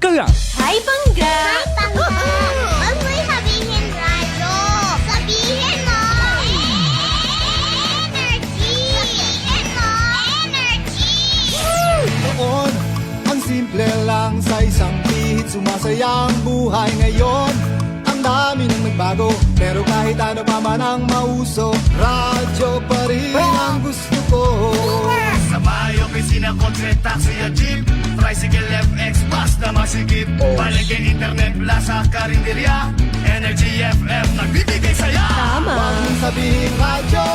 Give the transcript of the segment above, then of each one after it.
kalat. Hi, Bangga! Hi, Pangga! Huwag mo'y sabihin radyo. Sabihin mo! Energy! Sabihin mo! Energy! Noon, ang simple lang sa isang pihit. Sumasaya ang buhay ngayon. Ang dami nang nagbago, pero kahit ano pa man ang mauso, radyo pa rin ang gusto ko. Sa bahay, opisina, kotse, taxi at jeep, tricycle, FX, bus na masikip, palengke, internet, plaza, karinderya, Energy FM, nagbibigay saya. Tama! Huwag mong sabihin radyo,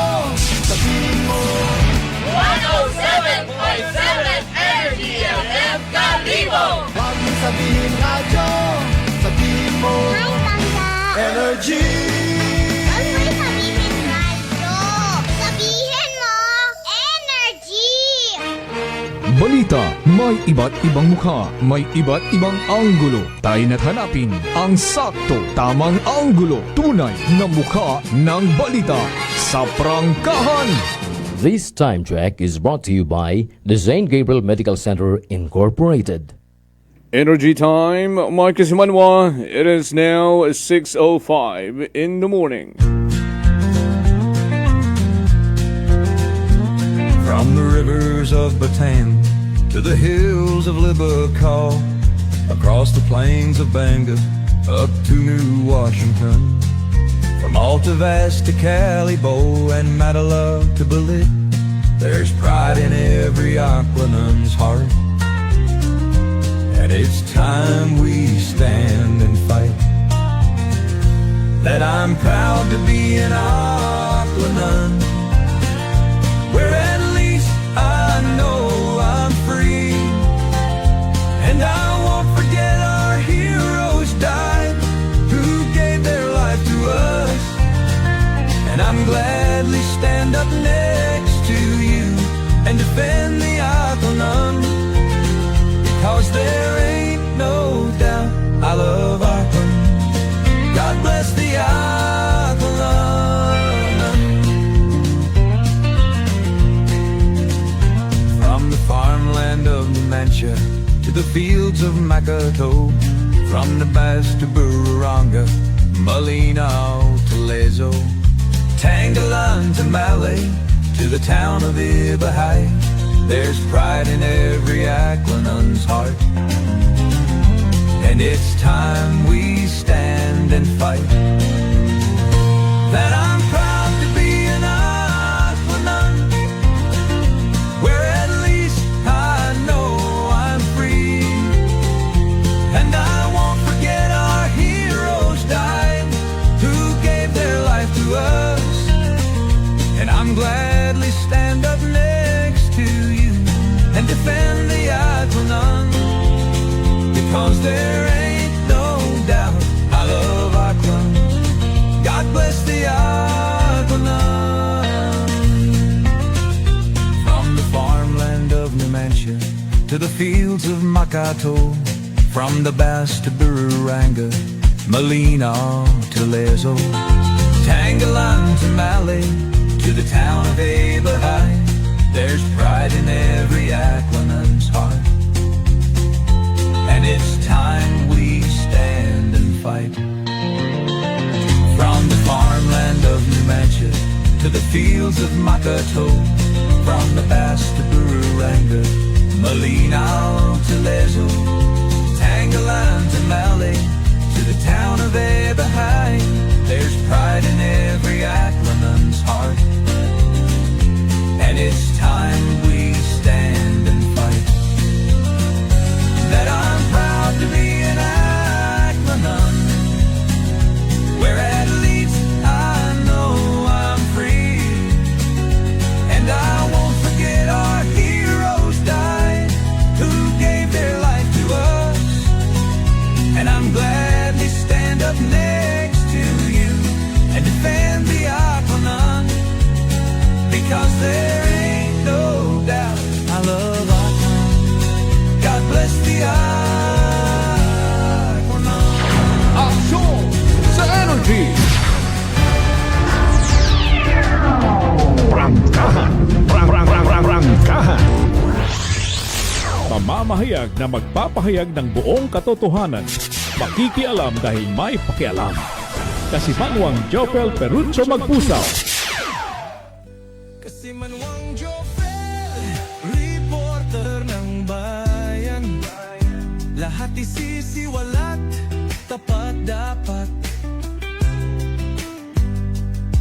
sabihin mo 107.7 Energy FM Kalibo! Huwag mong sabihin radyo, sabihin mo Hi, Pangga! Energy! Huwag mo'y sabihin radyo. Sabihin mo! Energy! Balita, may iba't ibang mukha, may iba't ibang anggulo. Tayo na't hanapin ang sakto, tamang anggulo, tunay na mukha ng balita sa prangkahan. This time check is brought to you by the St. Gabriel Medical Center Incorporated. Energy time, Marcus Manwa. It is now 6:05 in the morning. From the rivers of Bataan to the hills of Libacol, across the plains of Bangor, up to New Washington, from Alta Vasta to Calibo and Matala to Balit, there's pride in every Aquanun's heart. And it's time we stand and fight. That I'm proud to be an Aquanun, where at least I know I'm free. And I won't forget our heroes died, who gave their life to us. And I'm gladly stand up next to you and defend the Aquanun, because there ain't no doubt I love Aquanun. God bless the Aquanun. From the farmland of Numancia to the fields of Makato, from the Bass to Bururanga, Malinaw to Lezo, Tangalan to Malay, to the town of Ibahay, there's pride in every Aquanun's heart. And it's time we stand and fight. That I'm proud to be an Aquanun, where at least I know I'm free. And I won't forget our heroes died, who gave their life to us. And I'm gladly stand up next to you and defend the Aquanun, because there ain't no doubt I love Aquanun. God bless the Aquanun. From the farmland of Numancia to the fields of Makato, from the Bass to Bururanga, Malinaw to Lezo, Tangalan to Malay, to the town of Abahay, there's pride in every Aquanun's heart. And it's time we stand and fight. From the farmland of Numancia to the fields of Makato, from the Bass to Bururanga, Malinaw to Lezo, Tangalan to Malay, to the town of Abahay, there's pride in every Aquanun's heart. And it's time we stand and fight. That I'm proud to be an Aquanun, where at least I know I'm free. And I won't forget our heroes died, who gave their life to us. And I'm gladly standing mamahayag na magpapahayag ng buong katotohanan. Makikialam dahil may pakialam. Kasimanwang Jopel Perucho Magpusaw. Kasimanwang Jopel, reporter ng bayan. Lahat isisiwalat, tapat dapat.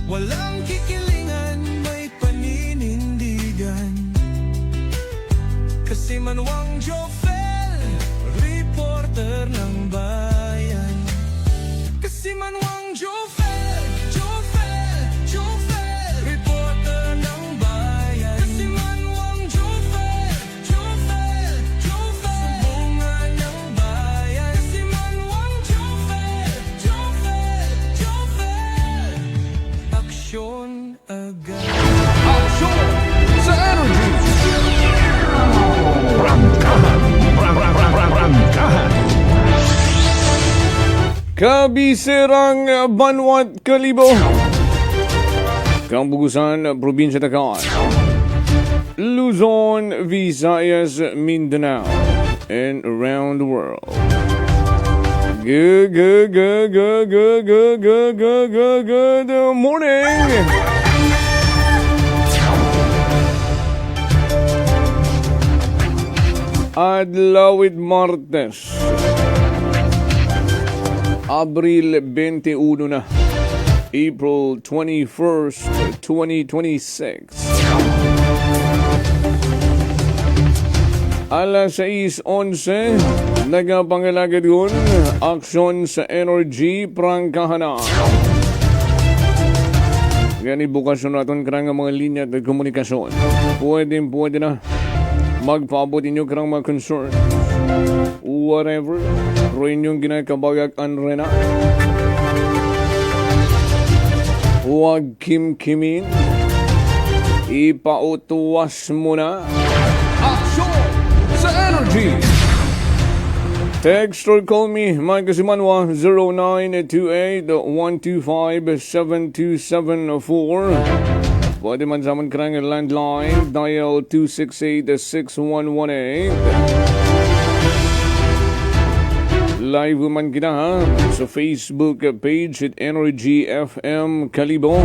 Walang kikilingan, may paninindigan. Kasimanwang Jopel, reporter ng bayan. Kasimanwang Jopel, Jopel, Jopel, reporter ng bayan. Kasimanwang Jopel, Jopel, Jopel, sumbungan ng bayan. Kasimanwang Jopel, Jopel, Jopel, aksyon agad. Aksyon sa Energy! Kabiserang Banwat Kalibo, Kambugusan, Probinsya Takay, Luzon, Visayas, Mindanao, and around the world. Good morning! Adlawit Martes, Abril 21 na, April 21st, 2026. Alas 6:11, nagapangalagad yun, aksyon sa energy, prangkahan na. Gani bukas na natin karang mga linya at komunikasyon. Pwede na. Magpaabot inyo karang mga concern. Whatever. Rin yung ginakabagak anrena. Huwag kim-kimin. Ipautuwas mo na. Aksyon sa energy! Text or call me, Mike Kasimanwa, 0928-125-7274. Pwede man sa aman karang landline, dial 268-6118. Live man kita ha, sa Facebook page at Energy FM Kalibo.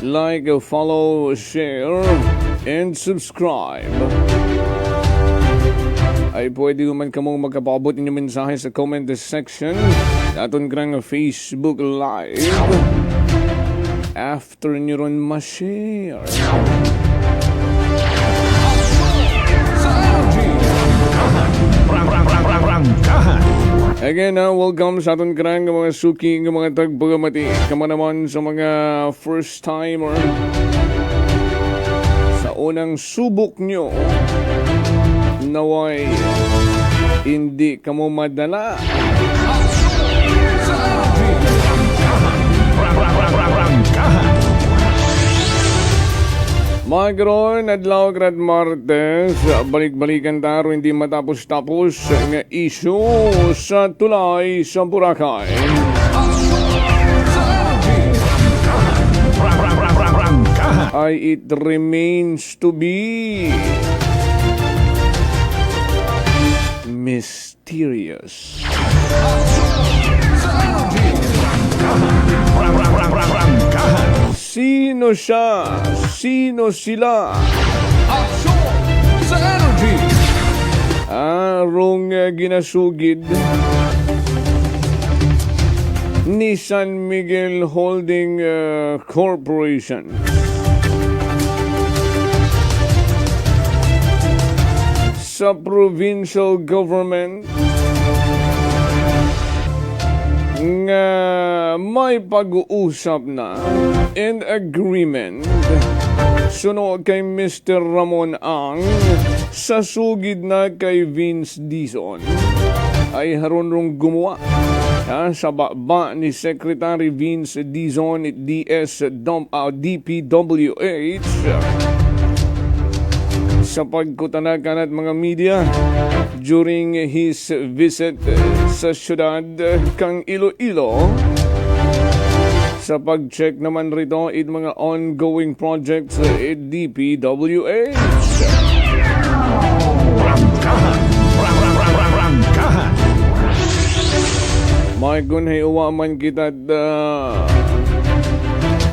Like, follow, share, and subscribe. Ay pwede man kamong magkapabot inyong mensahe sa comment section aton karang Facebook Live. After nyo ron ma-share. Again, welcome sa aton karang mga suki ng mga tagpagamati. Kama naman sa mga first timer. Sa unang subok nyo, naway hindi kamo madala. Magron, adlaw grad Martes, balik-balikan taro hindi matapos-tapos nga isyu sa tulay sa Boracay. Ay it remains to be mysterious. Sino siya? Sino sila? Aksyon sa energy! Arong ginasugid ni San Miguel Holding Corporation. Sa provincial government nga may pag-uusap na and agreement sunod kay Mr. Ramon Ang sa sugid na kay Vince Dizon ay haron rong gumawa sa baba ni Secretary Vince Dizon DPWH sa pagkutanakan at mga media during his visit sa syudad kang Iloilo. Sa pag-check naman rito it mga ongoing projects at DPWH. May gunhay uwa man kita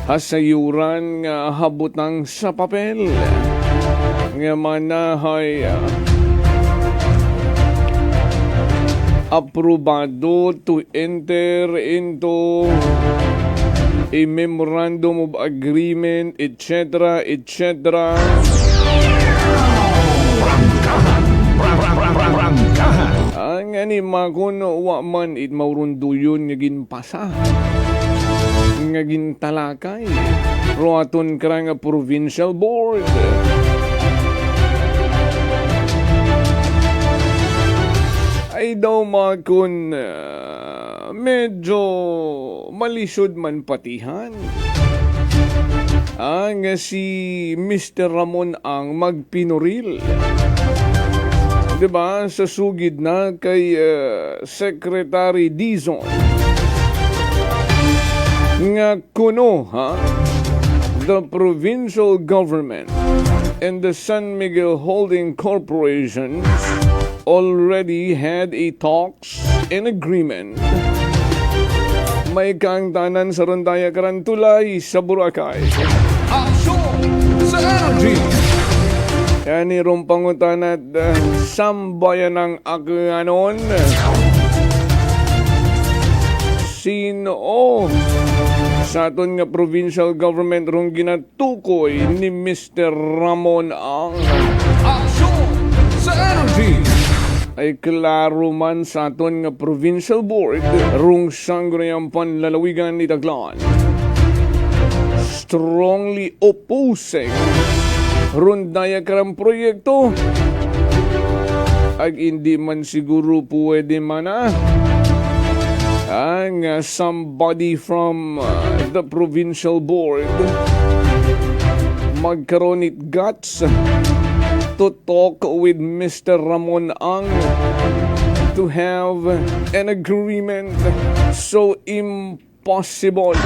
hasayuran nga habutang sa papel. Nga manahay aprobado to enter into a memorandum of agreement, etc., etc. Ang anima ko no, wa man it maurunduyon nga ginpasa. Nga gintalakay. Roaton ka nga provincial board. Ay daw makon medyo malisod man patihan. Ang si Mr. Ramon ang magpinuril. Diba? Sa sugid na kay Secretary Dizon. Nga kuno, the provincial government and the San Miguel Holding Corporations already had a talks and agreement. May kaangtanan sa Rondaya Karantulay sa Boracay. Aksyon sa energy. Yan irong pangutan at sambayan ng aganon. Sino sa aton nga provincial government rong ginatukoy ni Mr. Ramon ang Aksyon sa energy. ay klaro man sa aton nga provincial board rong sangguniang panlalawigan ni Taglan. Strongly opposing Rondaya karang proyekto. Ag hindi man siguro pwede man ang somebody from the provincial board magkaroon it guts to talk with Mr. Ramon Ang to have an agreement so impossible.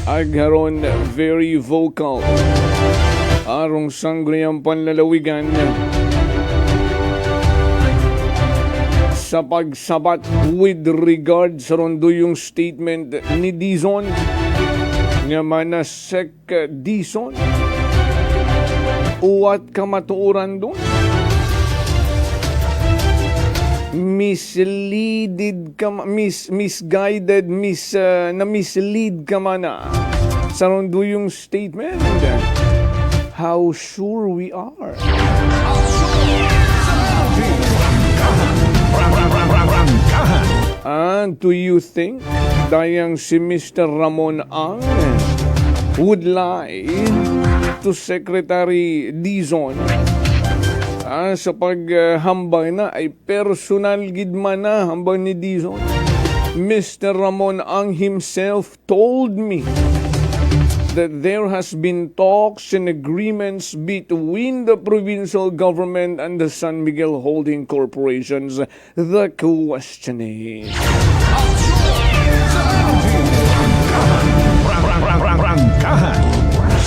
Agharon very vocal arong sangguniang panlalawigan sa pagsabat with regard sa rondo yung statement ni Dizon nga manasek Dizon uwat kamatuoran doon misleaded ka misguided na mislead ka man sa rondo yung statement. How sure we are. And do you think dayang si Mr. Ramon Ang would lie to Secretary Dizon sa paghambang na ay personal gid man na hambang ni Dizon? Mr. Ramon Ang himself told me that there has been talks and agreements between the provincial government and the San Miguel Holding Corporations. The question is,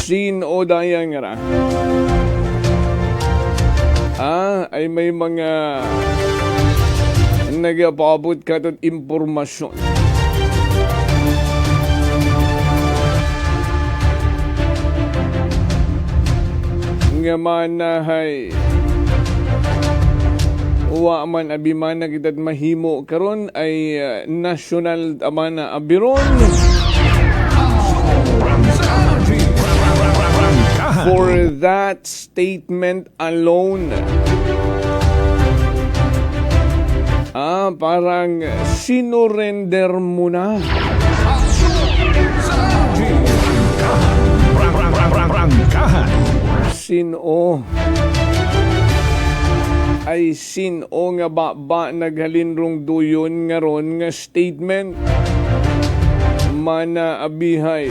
sino dayang nga ay may mga nagapabot ka at impormasyon nga manahay uwa man abimana kitad mahimo karon ay national amana abiron for that statement alone. Parang sinurrender mo na. Sino ay sino nga ba naghalin rong duyon nga ron nga statement mana abihay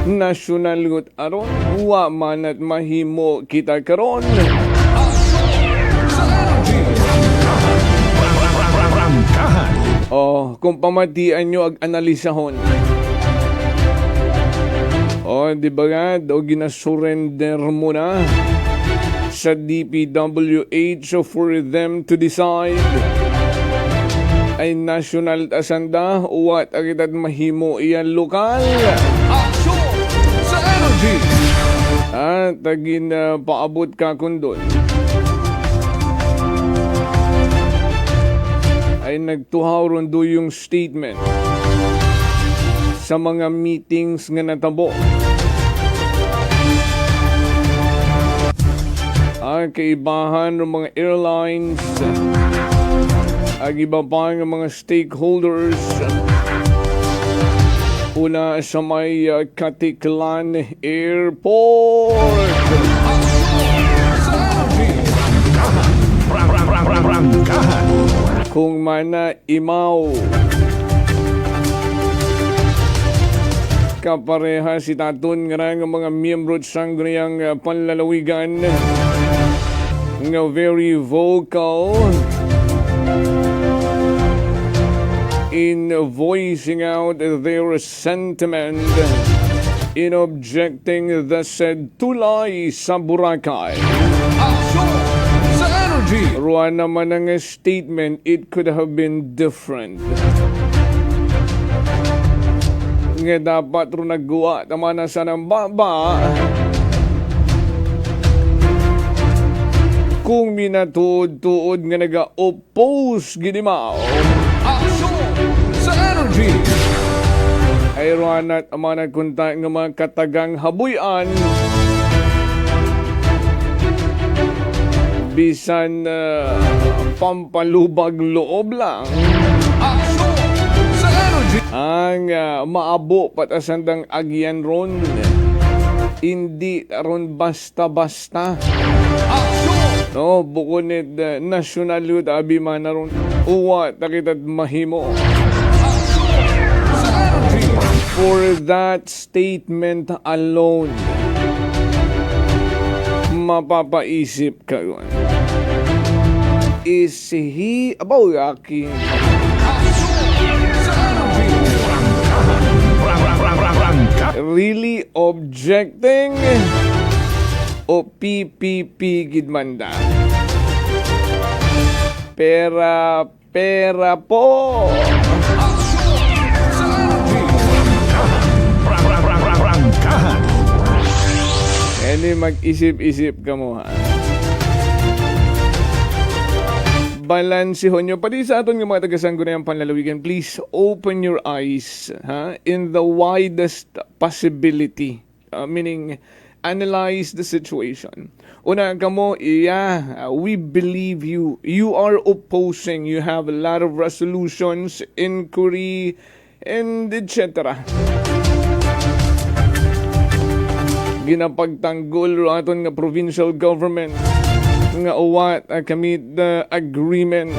national gut aron wa man at mahimo kita karon. Kung pamatian nyo ag analisahon. Di ba nga, ginasuurrender mo na sa DPWH for them to decide ay national asanda uwat agitad mahimo iyan lokal. Aksyon sa energy. At tagin paabot ka kundon ay nagtuhaw ron do yung statement sa mga meetings nga natabo. Ang kaibahan ng mga airlines ag iba pa ng mga stakeholders. Una sa may Katiklan Airport. Kung mana imaw kapareha si Taton nga mga miyembro sa ganiyang panlalawigan nga very vocal in voicing out their sentiment in objecting the said tulay sa Boracay. Aksyon sa energy. Ruan naman ang statement, it could have been different. Nga dapat rin nagguwa naman na sa nang baba kung minatuod-tuod nga naga-oppose ginimaw. Aksyon sa energy. Ay ruanat amanat kunta nga mga katagang habuyan bisan pampalubag loob lang Aksyon sa energy. ang maabo patasandang agyan ron. Hindi ron basta-basta. Aksyon. No, bukunit national youth abima na ron. Uwa, takitad mahimo. Sa energy. For that statement alone, mapapaisip ka yun. Is he about aking really objecting o PPP gidmanda? Pera po. Any mag-isip-isip ka mo ha. Balansihon nyo. Pati sa aton ng mga taga-Sangguniang Panlalawigan, please open your eyes in the widest possibility. Meaning, analyze the situation. Una ka mo, we believe you. You are opposing. You have a lot of resolutions, inquiry, and etc. Ginapagtanggol aton nga provincial government nga uwat kamit the agreement.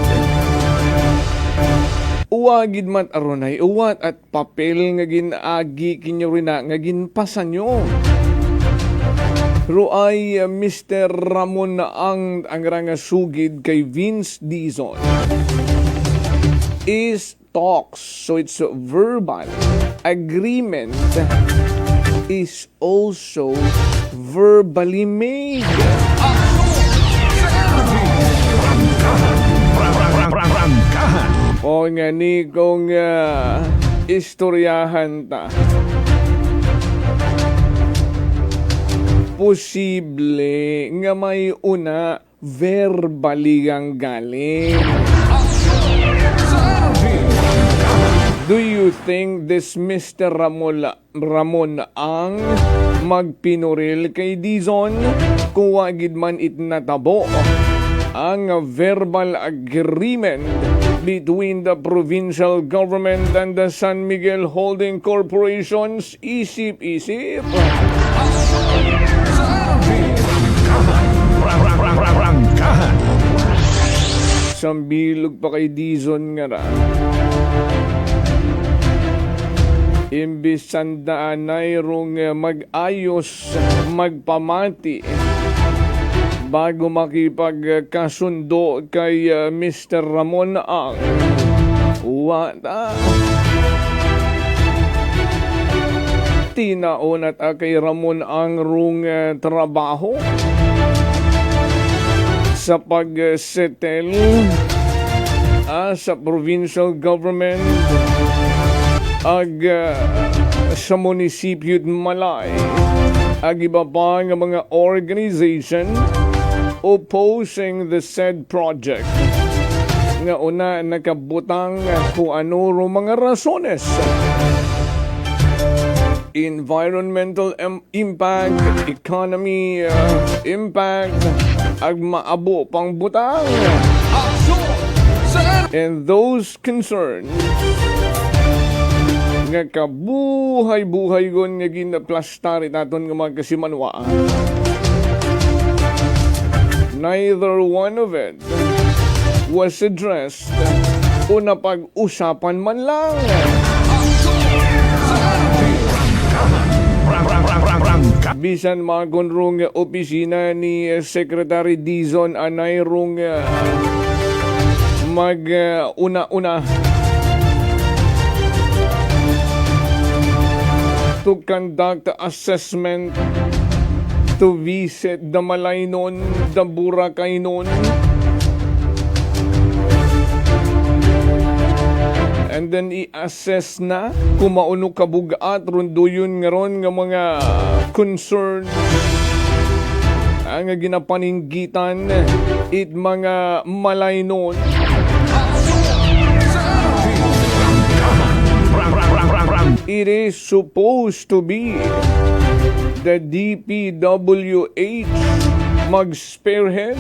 Uwagid man aronay, uwat at papel nga ginaagi kinyo rin nga ginpasan nyo. Ruay Mr. Ramon na ang nga sugid kay Vince Dizon is talks. So it's verbal. Agreement is also verbally made. O nga ni kong istoryahan ta. Posible nga may una verbally ang galing. Do you think this Mr. Ramon ang magpinuril kay Dizon kung wagid man itnatabo ang verbal agreement between the provincial government and the San Miguel Holding Corporations? Isip-isip. Sambilog pa kay Dizon nga ra. Imbis sandaan ay rong mag-ayos, magpamati bago makipagkasundo kay Mr. Ramon ang wata. Tinaon at kay Ramon ang rong trabaho. sa pag-settle sa provincial government ag sa munisipyo Malay ag iba pa nga mga organization opposing the said project nga una nakabutang kung ano ro mga rasones: environmental impact, economy impact, ag maabo pang butang. And those concerned nga kabuhay-buhay gon nga ginaplastarit aton nga mga kasimanwa, neither one of it was addressed o napag-usapan man lang. Bisan mga konrong opisina ni Secretary Dizon anay rong una-una to conduct assessment, to visit the Malaynon, the Boracaynon, and then i-assess na kung mauno kabugat runduyon nga ron nga mga concern ang ginapaninggitan it mga Malaynon. It is supposed to be the DPWH mag-spearhead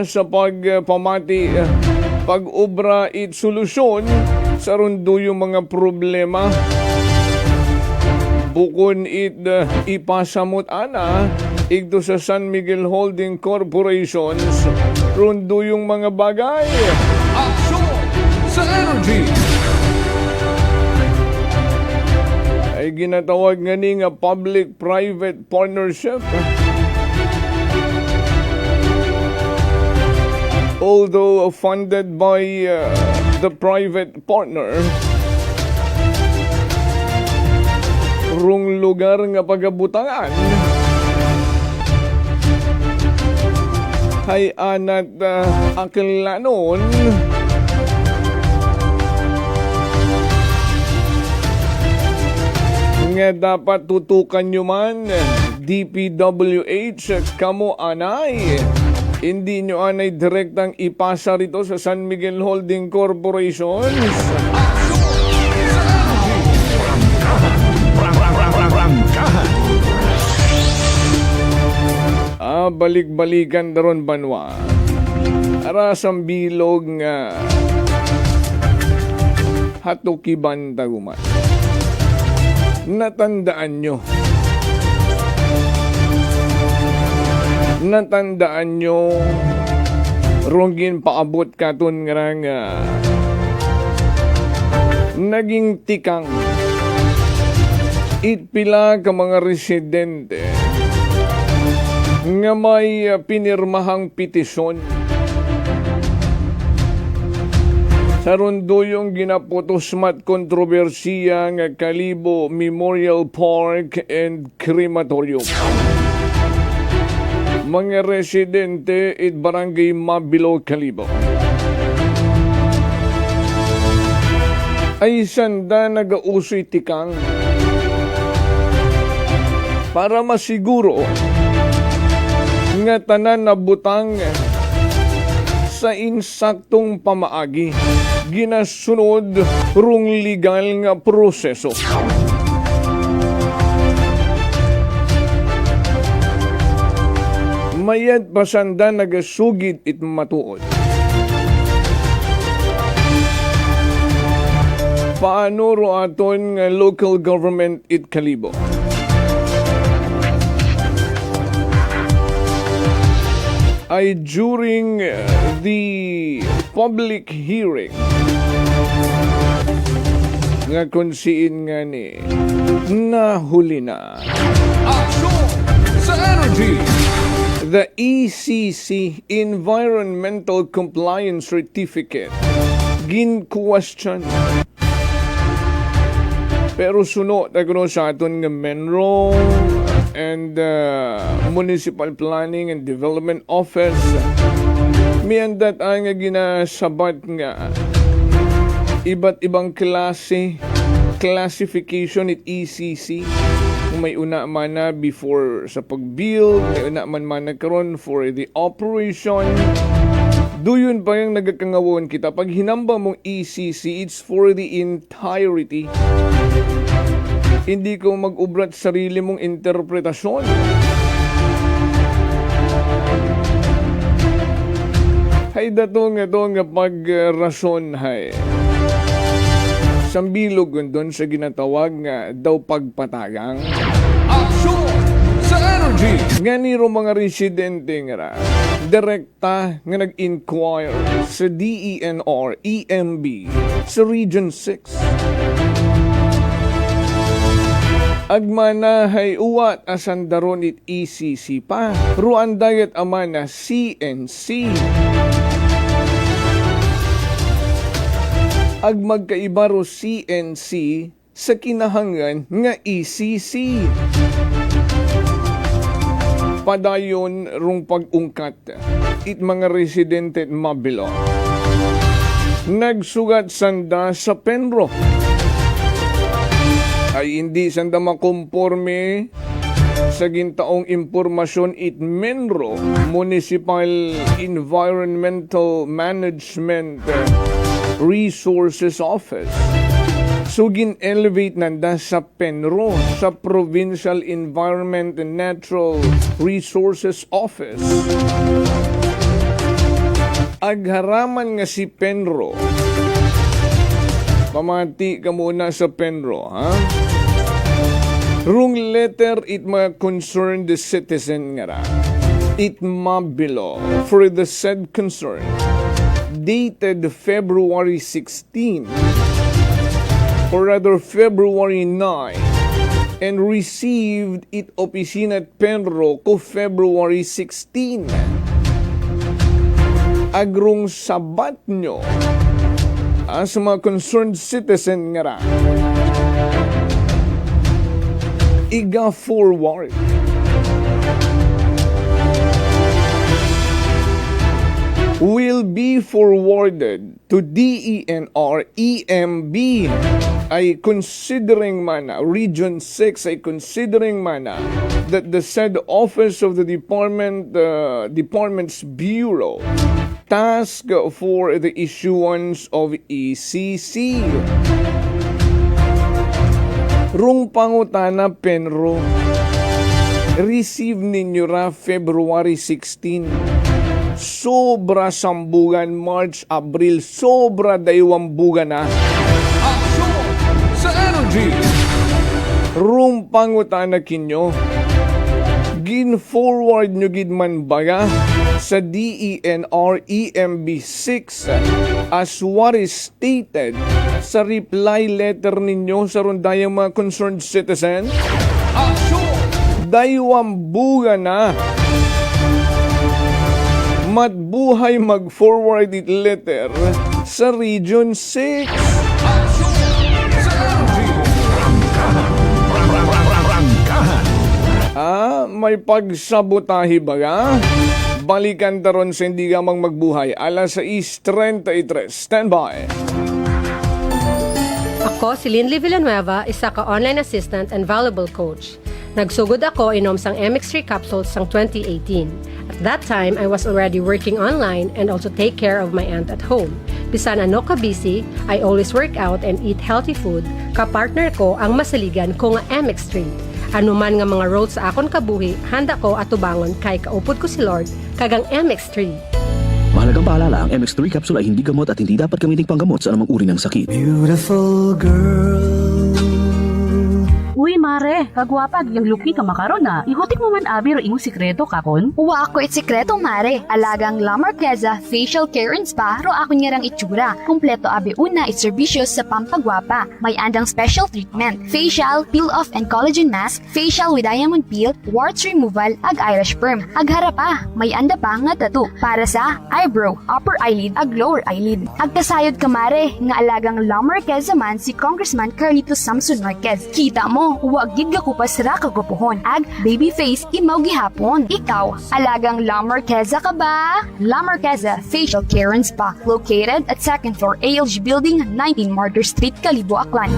sa pagpamati, pag-obra it solusyon sa rundo yung mga problema. Bukon it ipasamot ana igdo sa San Miguel Holding Corporations rundo yung mga bagay. Aksyon sa energy. Ay ginatawag nga ni nga public-private partnership. Although funded by the private partner, rung lugar nga pagabutangan ay anat akilanon nga dapat tutukan nyo man DPWH kamo anay hindi nyo anay direktang ipasa rito sa San Miguel Holding Corporation. Balik-balikan daron banwa arasang bilog nga hatukiban taguman. Natandaan nyo rongin paabot katon nga naging tikang itpila ka mga residente nga may pinirmahang petisyon sa rundo yung ginapotosmat kontrobersiya nga Kalibo Memorial Park and Crematorium. Mga residente it Barangay Mabilo, Kalibo ay sanda nagausoy tikang para masiguro nga tanan na butang sa insaktong pamaagi ginasunod rung legal nga proseso. Mayad pasanda nagasugid it matuod. Paano ro aton nga local government it Kalibo? Ay during the public hearing nga konsiin nga ni nahuli na Aksyon sa energy. the ECC Environmental Compliance Certificate gin-question. Pero sunod ako sa aton nga menro and Municipal Planning and Development Office. Miyandat ang ginasabat nga iba't ibang klase classification at ECC. Kung may una man na before sa pag-build, may una man nagkaroon for the operation. Doon pa yung nagkakangawon kita. Pag hinamba mong ECC, it's for the entirety. Hindi ko mag-ubrat sarili mong interpretasyon. Hay datong pag-rason hay. Sambilog doon sa ginatawag nga daw pagpatagang Aksyon sa energy. nga niro mga residente nga direkta nga nag-inquire sa DENR, EMB sa Region 6. Agmana hay uwat asandaron it ECC pa. Ruan dayat amana CNC. Ag magkaibaro CNC sa kinahangan nga ECC. Padayon rung pag-ungkat it mga residente mabilo. Nagsugat sanda sa Penro. Ay hindi sanda makomporme sa gintaong impormasyon it Menro Municipal Environmental Management Resources Office. So gin-elevate nanda sa Penro, sa Provincial Environment and Natural Resources Office. Agharaman nga si Penro. Pamati ka muna sa Penro, ha? Rung letter it mga concerned citizen nga ra. It mabilo for the said concern. Dated February 16, or rather February 9, and received it opisina at Penro ko February 16. Agrong sabat nyo as mga concerned citizen nga ra. Iga forward. Will be forwarded to DENR EMB ay considering mana, Region 6 ay considering mana that the said office of the department's bureau task for the issuance of ECC. Rung pangutana Penro, receive ninyo ra February 16. Sobra sambugan, March, Abril, sobra daywambugan na. Aksyon sa energy. Room pangutana kinyo. Gin-forward nyo gidman baga sa DENR EMB 6 as what is stated sa reply letter ninyo sa rundayang mga concerned citizen. Aksyon. Daywambugan na. Matbuhay mag-forward it letter sa Region 6. May pagsabotahi baga? Balikan taron sa hindi gamang magbuhay. Alas 6:33. Stand by. Ako si Linley Villanueva, isa ka online assistant and valuable coach. Nagsugod ako inom sang MX3 capsules sang 2018. At that time, I was already working online and also take care of my aunt at home. Bisan ano ka busy, I always work out and eat healthy food. Kapartner ko ang masaligan ko nga MX3. Ano man nga mga roads sa akon kabuhi, handa ko atubangon kay kaupod ko si Lord kagang MX3. Mahalagang paalala, ang MX3 capsule ay hindi gamot at hindi dapat gamiting panggamot sa anumang uri ng sakit. Beautiful girl. Uy, mare, kagwapag, yung luki ka makaron na. Ihutik mo man abi ro imong sikreto kakon. Uwa ako it sikreto, mare. Alagang La Marqueza Facial Care and Spa ro ako niyarang itsura. Kumpleto abi una itserbisyos sa pampagwapa. May andang special treatment, facial, peel-off and collagen mask, facial with diamond peel, warts removal, ag Irish perm. Ag harapa, may anda pa nga tattoo para sa eyebrow, upper eyelid, ag lower eyelid. Ag kasayod ka, mare, nga alagang La Marqueza man si Congressman Carlito Samson Marquez. Kita mo, wa gid ga kupas ra kagupuhon. Ag baby face imaw gihapon. Ikaw, alagang La Marqueza ka ba? La Marqueza Facial Care and Spa, located at 2nd floor ALG Building, 19 Martyr Street, Kalibo, Aklan.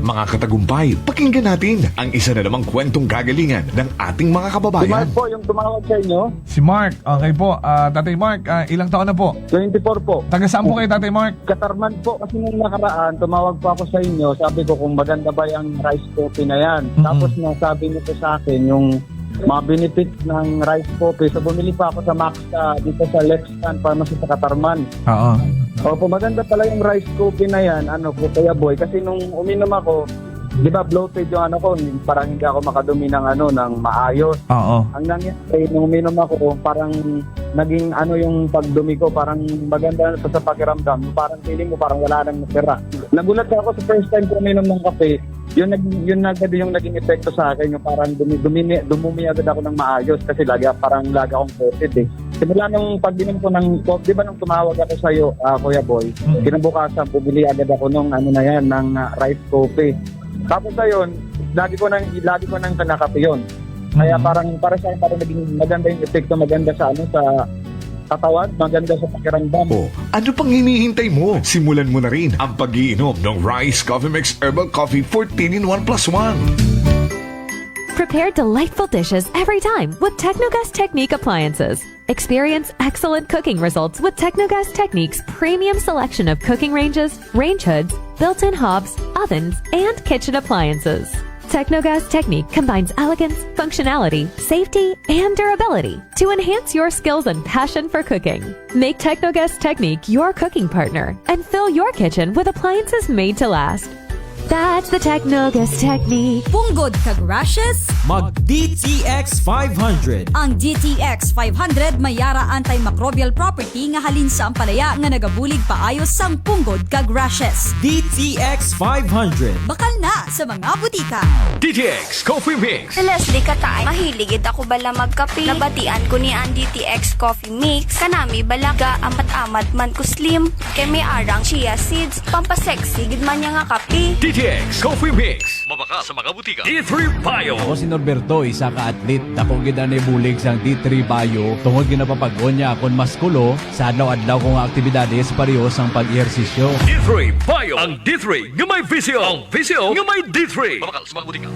Mga katagumpay, pakinggan natin ang isa na namang kwentong kagalingan ng ating mga kababayan. Po, yung tumawag sa inyo? Si Mark. Okay po. Tatay Mark, ilang taon na po? 24 po. Taga saan po kayo, Tatay Mark? Katarman po. Kasi nung nakaraan, tumawag po ako sa inyo. Sabi ko kung maganda ba yung rice coffee na yan. Tapos nasabi niyo po sa akin yung mga benefits ng rice coffee. So bumili pa ako sa Max dito sa Lexan Pharmacy sa Katarman. Oo. Opo, maganda pala yung rice coffee na yan, Kuya Boy. Kasi nung uminom ako, di ba bloated yung ko, parang hindi ako makadumi ng maayos. Oo. Ang nangyari, nung uminom ako, parang naging yung pagdumi ko, parang maganda na sa pakiramdam. Parang feeling mo, parang wala nang natira. Nagulat ako sa first time ko uminom ng kape, yun agad yung naging epekto sa akin, yung parang dumumi agad ako ng maayos kasi lagi akong coated eh. Simula nung pag-inom ko ng coffee, di ba nung tumawag ako sa iyo, Kuya Boy, kinabukasan, bumili agad ako ng rice coffee. Tapos ayun, lagi ko nang kanakape yun. Kaya para sa akin, parang naging maganda yung epekto, maganda sa katawan, maganda sa pakiramdam. Ano pang hinihintay mo? Simulan mo na rin ang pag-iinom ng Rice Coffee Mix Herbal Coffee 14-in-1+1. Prepare delightful dishes every time with Technogas Technique appliances. Experience excellent cooking results with Technogas Technique's premium selection of cooking ranges, range hoods, built-in hobs, ovens, and kitchen appliances. Technogas Technique combines elegance, functionality, safety, and durability to enhance your skills and passion for cooking. Make Technogas Technique your cooking partner and fill your kitchen with appliances made to last. That's the Technogas Technique. Punggod kag rashes? Mag DTX 500. Ang DTX 500 mayara antimicrobial property nga halin sa ampalaya nga nagabulig paayos sang punggod kag rashes. DTX 500. Bakal na sa mga butika. DTX Coffee Mix. Si Leslie Katay, mahiligid ako bala magkape. Nabatian ko ni ang DTX Coffee Mix. Kanami balaga amat-amat man ko slim. Kay may arang chia seeds. Pampasexy gid man niya nga kape. DTX Coffee Mix. Mabaka sa mga butika. D3 Bio. Ako si Norberto, isa ka atlet. Dako gid ani bulig sang D3 Bio. Tungod ginapapag-on niya kon maskulo sa adlaw-adlaw kong aktibidades pareho sang pag-ehersisyo. D3 Bio. Ang D3 nga may visyo. Ang visyo nga may D3. Mabaka sa mga butika.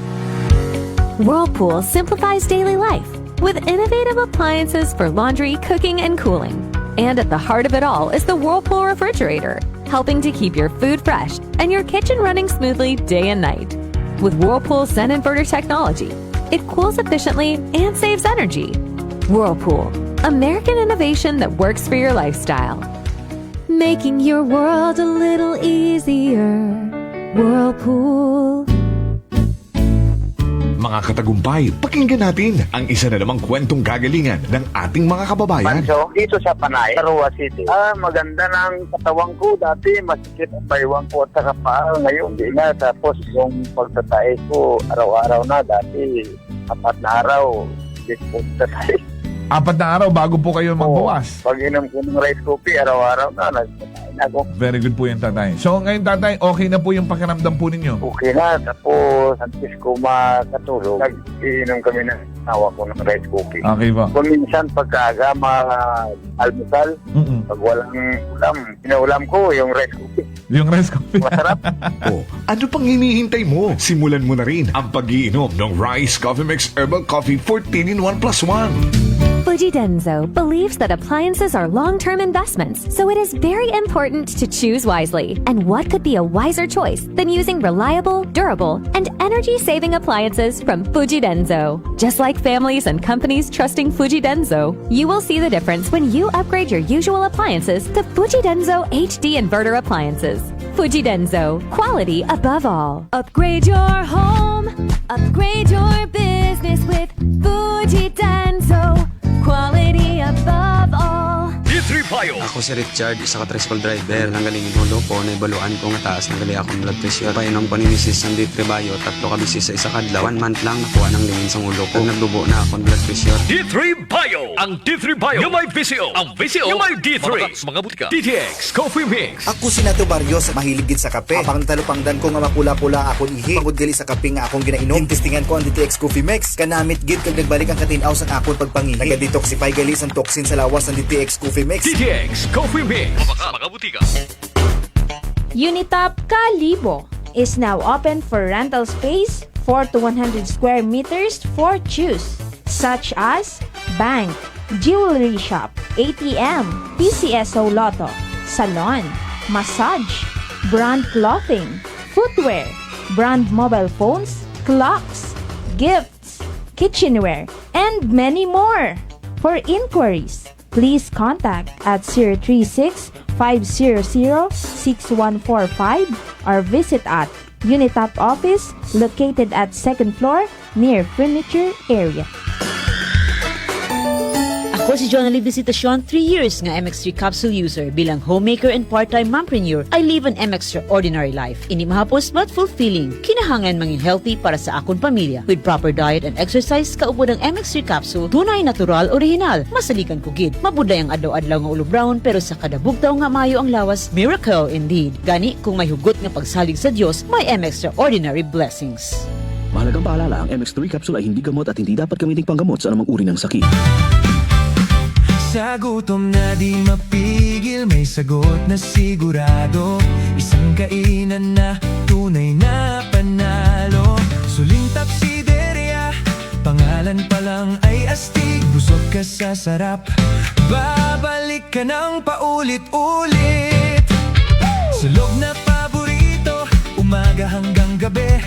Whirlpool simplifies daily life with innovative appliances for laundry, cooking, and cooling. And at the heart of it all is the Whirlpool refrigerator, helping to keep your food fresh and your kitchen running smoothly day and night. With Whirlpool Sun Inverter technology, it cools efficiently and saves energy. Whirlpool, American innovation that works for your lifestyle. Making your world a little easier. Whirlpool. Mga katagumpay, pakinggan natin ang isa na namang kwentong kagalingan ng ating mga kababayan. Manso, dito sa Panay, Arua City. Maganda ng katawan ko. Dati masikip ang baywang ko at saka paa. Ngayon, di nga. Tapos yung pagtatae ko, araw-araw na. Dati, 4 na araw, pagtatae. 4 na araw bago po kayo magbawas. Pag inom ko ng rice coffee, araw-araw na. Nagtatae na ako. Very good po yan, tatay. So, ngayon, tatay, okay na po yung pakiramdam po ninyo? Okay na. Tapos, antes ko makatulog, nag-iinom kami ng awa ko ng rice coffee. Okay ba? Kung minsan, pagkaaga, almusal, pag walang ulam, pinaulam ko yung rice coffee. Yung rice coffee. Masarap. Ano pang hinihintay mo? Simulan mo na rin ang pag-iinom ng Rice Coffee Mix Herbal Coffee 14-in-1+1. Fujidenzo believes that appliances are long-term investments, so it is very important to choose wisely. And what could be a wiser choice than using reliable, durable, and energy-saving appliances from Fujidenzo? Just like families and companies trusting Fujidenzo, you will see the difference when you upgrade your usual appliances to Fujidenzo HD Inverter appliances. Fujidenzo, quality above all. Upgrade your home, upgrade your business with Fujidenzo. Quality above all. D3 Bio, Ako si Richard, isa ka tricycle driver. Nanggaling inulo ko, naibaluan ko nga taas nanggali akong blood pressure. Painom ko ni Mrs. ng D3 Bio, 3 ka bisis sa isa kadlaw. 1 month lang nakuha ng lingin sa ulo ko. Nagdubo na akong blood pressure. D3 Bio! Ang D3 Bio yung may VCO. Ang VCO yung may D3. Mga butika. DTX Coffee Mix. Ako si Nato Barrios, mahiligid sa kape. Apang natalupangdan ko nga mapula-pula akong ihi. Pagod gali sa kape nga akong ginainom. Tintistingan ko ang DTX Coffee Mix. Kanamit gid kag nagbalik ang katinaw sa akong pagpangihi. Naga-detoxify gali ang toxin sa lawas ng DTX Coffee Mix. DTX Coffee Mix. Mga butika. Unitop Kalibo is now open for rental space 4 to 100 square meters for choose, such as bank, jewelry shop, ATM, PCSO Lotto, salon, massage, brand clothing, footwear, brand mobile phones, clocks, gifts, kitchenware, and many more. For inquiries, please contact at 036-500-6145 or visit at Unitop office located at 2nd floor near furniture area. Ako si Jonali Visitacion, 3 years nga MX3 capsule user. Bilang homemaker and part-time mompreneur, I live an extraordinary life. Ini mahapos but fulfilling. Kinahangan mangin healthy para sa akong pamilya. With proper diet and exercise, kaubo ng MX3 capsule, tunay, natural, original. Masalikan ko gid. Mabuday ang adlaw-adlaw nga ulo brown, pero sa kada bugtaw nga mayo ang lawas, miracle indeed. Gani, kung may hugot nga pagsalig sa Dios, may extraordinary blessings. Mahalagang paalala, ang MX3 capsule ay hindi gamot at hindi dapat gamiting panggamot sa anumang uri ng sakit. Sa gutom na di mapigil, may sagot na sigurado. Isang kainan na tunay na panalo. Suling Tapsideria, pangalan pa lang ay astig. Busog ka sa sarap, babalik ka ng paulit-ulit. Sulog na paborito, umaga hanggang gabi.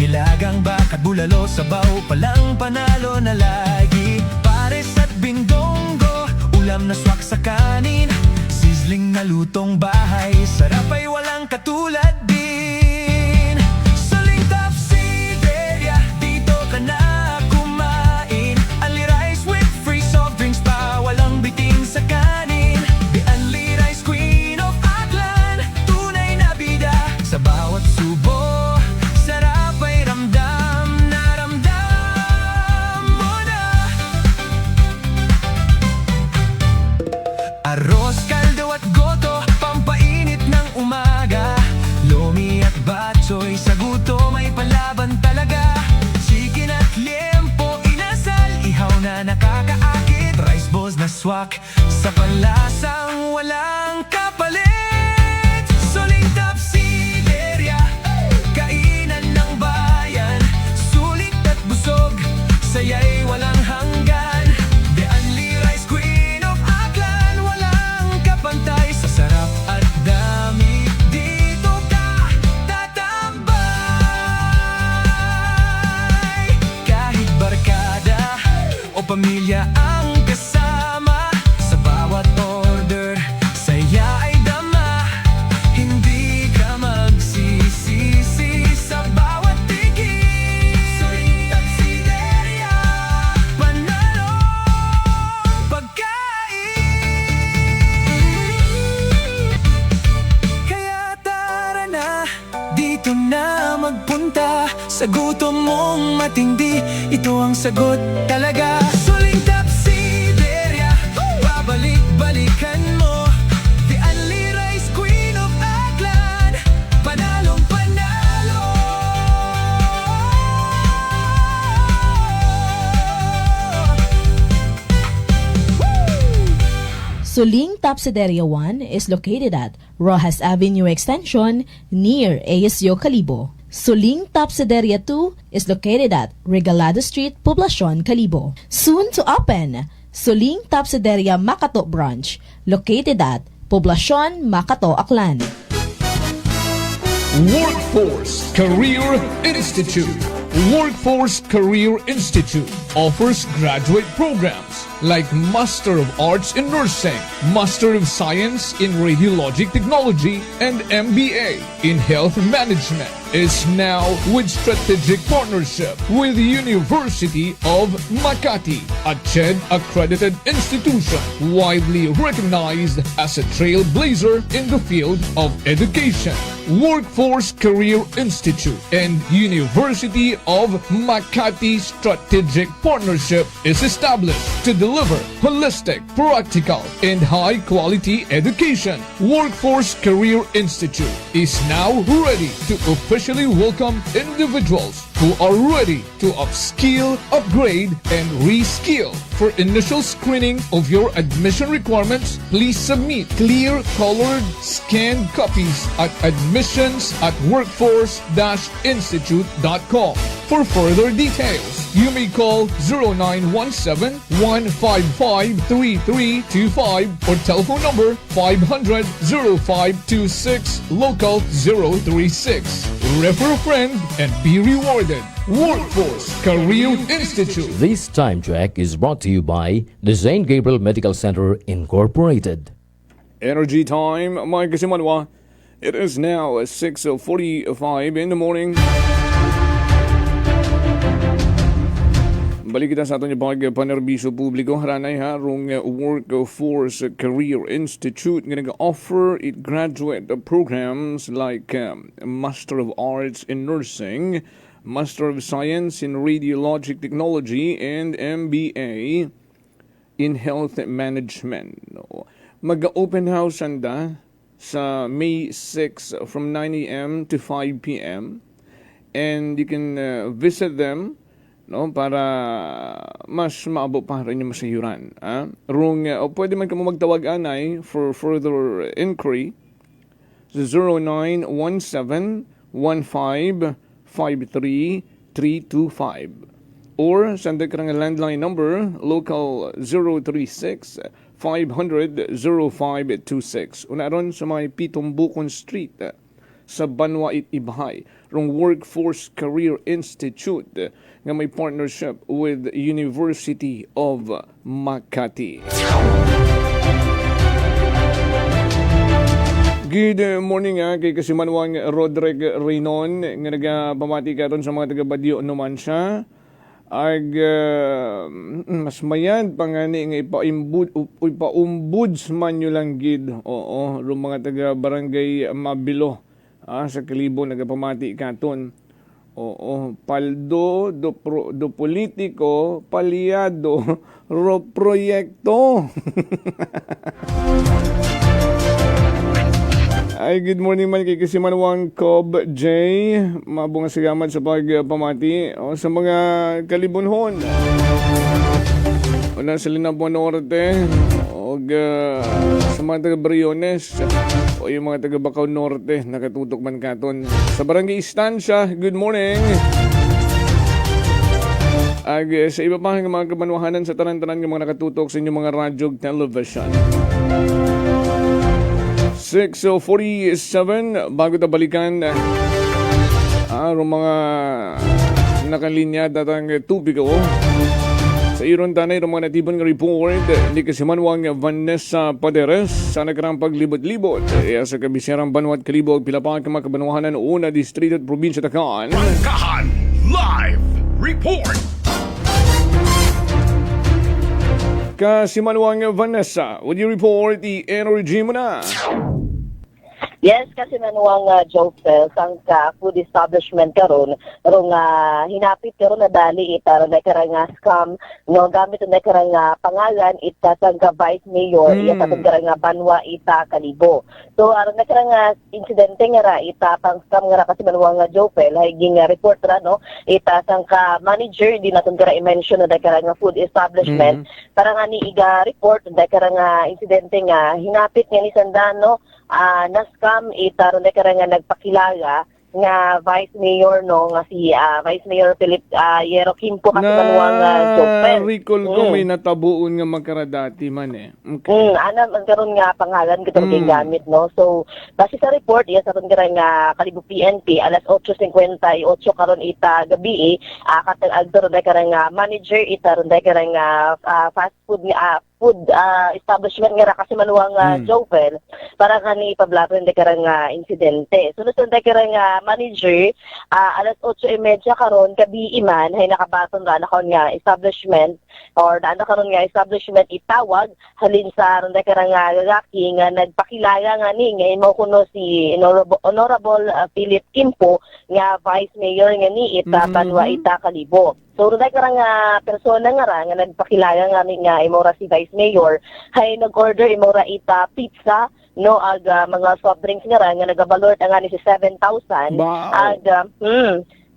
Nilagang bakat bulalo, sabaw palang panalo na lagi. Pares at bindonggo, ulam na swak sa kanin, sizzling na lutong bahay, sarap ay walang katulad din. Suling Tapsideria, dito ka na kumain. Only rice with free soft drinks pa, walang biting sa kanin. The only rice queen of Aklan, tunay na bida. Sa bawat subo, sarap ay ramdam na ramdam mo na. Arroz, kaldo at goto, pampainit ng umaga. Lomi at batchoy, sa gutom may palaban talaga. Chicken at liempo, inasal, ihaw na nakakaakit. Rice balls na swak, sa panlasang walang kapalit. Suling Tapsideria, kainan ng bayan. Sulit at busog, saya'y walang hanggan. The only rice queen of Aklan, walang kapantay. Sa sarap at dami, dito ka tatambay. Kahit barkada o pamilya ang kasama, sa bawat order, saya ay dama. Hindi ka magsisisi sa bawat tikim. Suling Tapsideria, panalo pagkain. Kaya tara na, dito na magpunta. Sa gutom mong matindi, ito ang sagot talaga. Suling Tapsideria, babalik-balikan mo. The only rice queen of Aklan, panalong panalo. Suling Tapsideria 1 is located at Rojas Avenue Extension near ASU Kalibo. Suling Tapsideria 2 is located at Regalado Street, Poblacion, Kalibo. Soon to open, Suling Tapsideria Makato Branch, located at Poblacion, Makato, Aklan. Workforce Career Institute. Workforce Career Institute offers graduate programs like Master of Arts in Nursing, Master of Science in Radiologic Technology, and MBA in Health Management. is now with strategic partnership with the University of Makati, a CHED accredited institution widely recognized as a trailblazer in the field of education. Workforce Career Institute and University of Makati strategic partnership is established to deliver holistic, practical, and high-quality education. Workforce Career Institute is now ready to officially welcome individuals who are ready to upskill, upgrade, and reskill. For initial screening of your admission requirements, please submit clear colored scanned copies at admissions@workforce-institute.com. For further details, you may call 0917-155-3325 or telephone number 500-0526 local 036. Refer a friend and be rewarded. Workforce Career Institute. This time check is brought to you by the St. Gabriel Medical Center Incorporated. Energy time, Mike Simanwa. It is now 6:45 in the morning. Balik kita sa aton yung panerbisyo publiko. Haranay ha, rong Workforce Career Institute nga nag-offer it graduate programs like Master of Arts in Nursing, Master of Science in Radiologic Technology, and MBA in Health Management. Mag-open house anda sa May 6 from 9 a.m. to 5 p.m. And you can visit them para mas maabo pa rin yung masayuran. Rung, pwede man ka mo magtawag anay for further inquiry sa 0917-1553-325 or send ka ng landline number local 036-500-0526 unaron sa may Pitumbukon Street sa Banwait Ibahay, rong Workforce Career Institute nga may partnership with University of Makati. Good morning kay Kasimanwang Rodrick Reynon nga nagapamati karon sa mga taga Badyo Numancia. Mas mayan pangani nga ipaumbuds man nyo lang gid. Oo, rong mga taga Barangay Mabilo sa Kalibo nagapamati katon. Oo, paldo do politiko, paliado ro proyekto. Ay, good morning man kay Kasimanwang Cobb J. Mabunga sigaman sa pagpamati sa mga kalibunhon. Una sa Linabuan Norte o sa mga taga Briones o yung mga taga Bacau Norte nakatutok man katon. Sa Barangay Estancia, good morning. Sa iba pa mga kabanwahanan sa tanan-tanan ng mga nakatutok sa inyong mga radyo television. 6:47 bago tabalikan mga nakalinya datang tubig sa iron tanay ng mga natibon ng report ni Kasimanwang Vanessa Paderes sa nakarang paglibot-libot sa Kabisirang Banwat Kalibo Pilapan ka mga kabanwahanan una distrito at probinsya Takaan. Bangkahan Live Report. Kasimanwang Vanessa, would you report the energy mo na? Yes, kasi nanuwang Jofel, sang food establishment karon rong hinapit karon na dali ita na karang scam no gamit na karang pangalan ita sang vice mayor iya sa karang Banwa ita Kalibo. So aron na karang insidente nga ra ita pang scam nga ra kasi nanuwang Jofel higing report ra no ita sang ka manager di naton kara i-mention na karang food establishment para nga ni iga report na karang insidente nga hinapit nga ni sandan no na-scam itaron na karang nagpakilala nga Vice Mayor no nga si Vice Mayor Philip Yero Kimpo kasi manuwang Jopel. Recall ko may natabuon nga magkaradati man Okay. Ang karon nga pangalan kita gamit no. So base sa report iya sa karang Kalibo PNP alas 8:58 karon ita gabi katag agtor na karang manager itaron na karang fast food food establishment nga ra kasi manuwang Jopel para kani pablaton de karang insidente. Sunod de karang manager alas 8:30 karon gabi iman hay nakabaton ra nakon nga establishment or na karon nga establishment itawag halin sa ron de karang lalaki nga nagpakilala nga ni nga imo kuno si Honorable Philip Kimpo nga Vice Mayor nga ni Banwa Ita Kalibo. So, rin karang persona nga ra, nga nagpakilala nga ni nga imora si Vice Mayor, hay nag-order imora ita pizza, no, ag mga soft drinks nga ra, nga nagabalor nga ni si 7,000.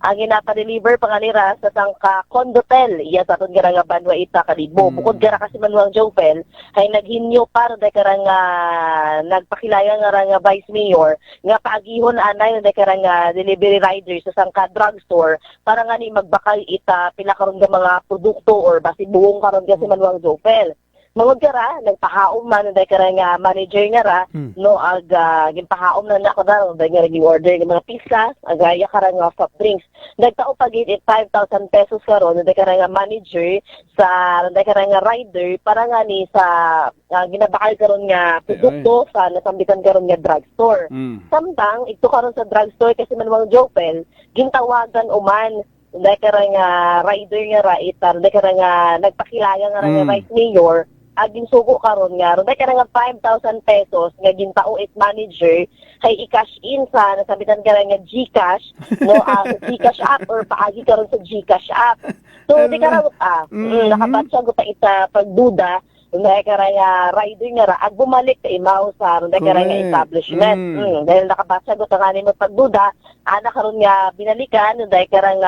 Ang ginapa-deliver pa nga nira sa tangka Condotel, iya sa atong nga Banwa Ita Kalibo. Bukod gara kasi manuang Jopel, hay naghinyo para de karang nagpakilala nga ra nga Vice Mayor, nga paagihon anay na de karang delivery rider sa sangka drugstore para nga ni magbakal ita pila karon nga mga produkto or basi buong karon kasi manuang Jopel. Mangod ka ra, nagpahaom man na karang manager nga ra, no, ag ginpahaom na nako na, nga nag-order ng mga pizza, agaya karang soft drinks. Nagtao pagit 5,000 pesos karon na karang manager sa karang rider para nga ni sa ginabakal karon nga produkto sa nasambitan karon nga drugstore. Samtang ito karon sa drugstore kasi manuwang Jopel, gintawagan uman dahil karang rider nga ra itar, dahil karang nagpakilala nga nga Vice Mayor, aging sugo karon nga ron dahil karang 5,000 pesos nga gintao it manager hay i-cash in sa nasabitan karang nga GCash, no, GCash app or paagi karon sa GCash app. So di karang nakabatsa ko pa ita pagduda dahil karang rider nga ra ag bumalik ka imaw sa ron dahil karang establishment. Dahil nakabasa ko nga nimo pagduda ana karon nga binalikan dahil karang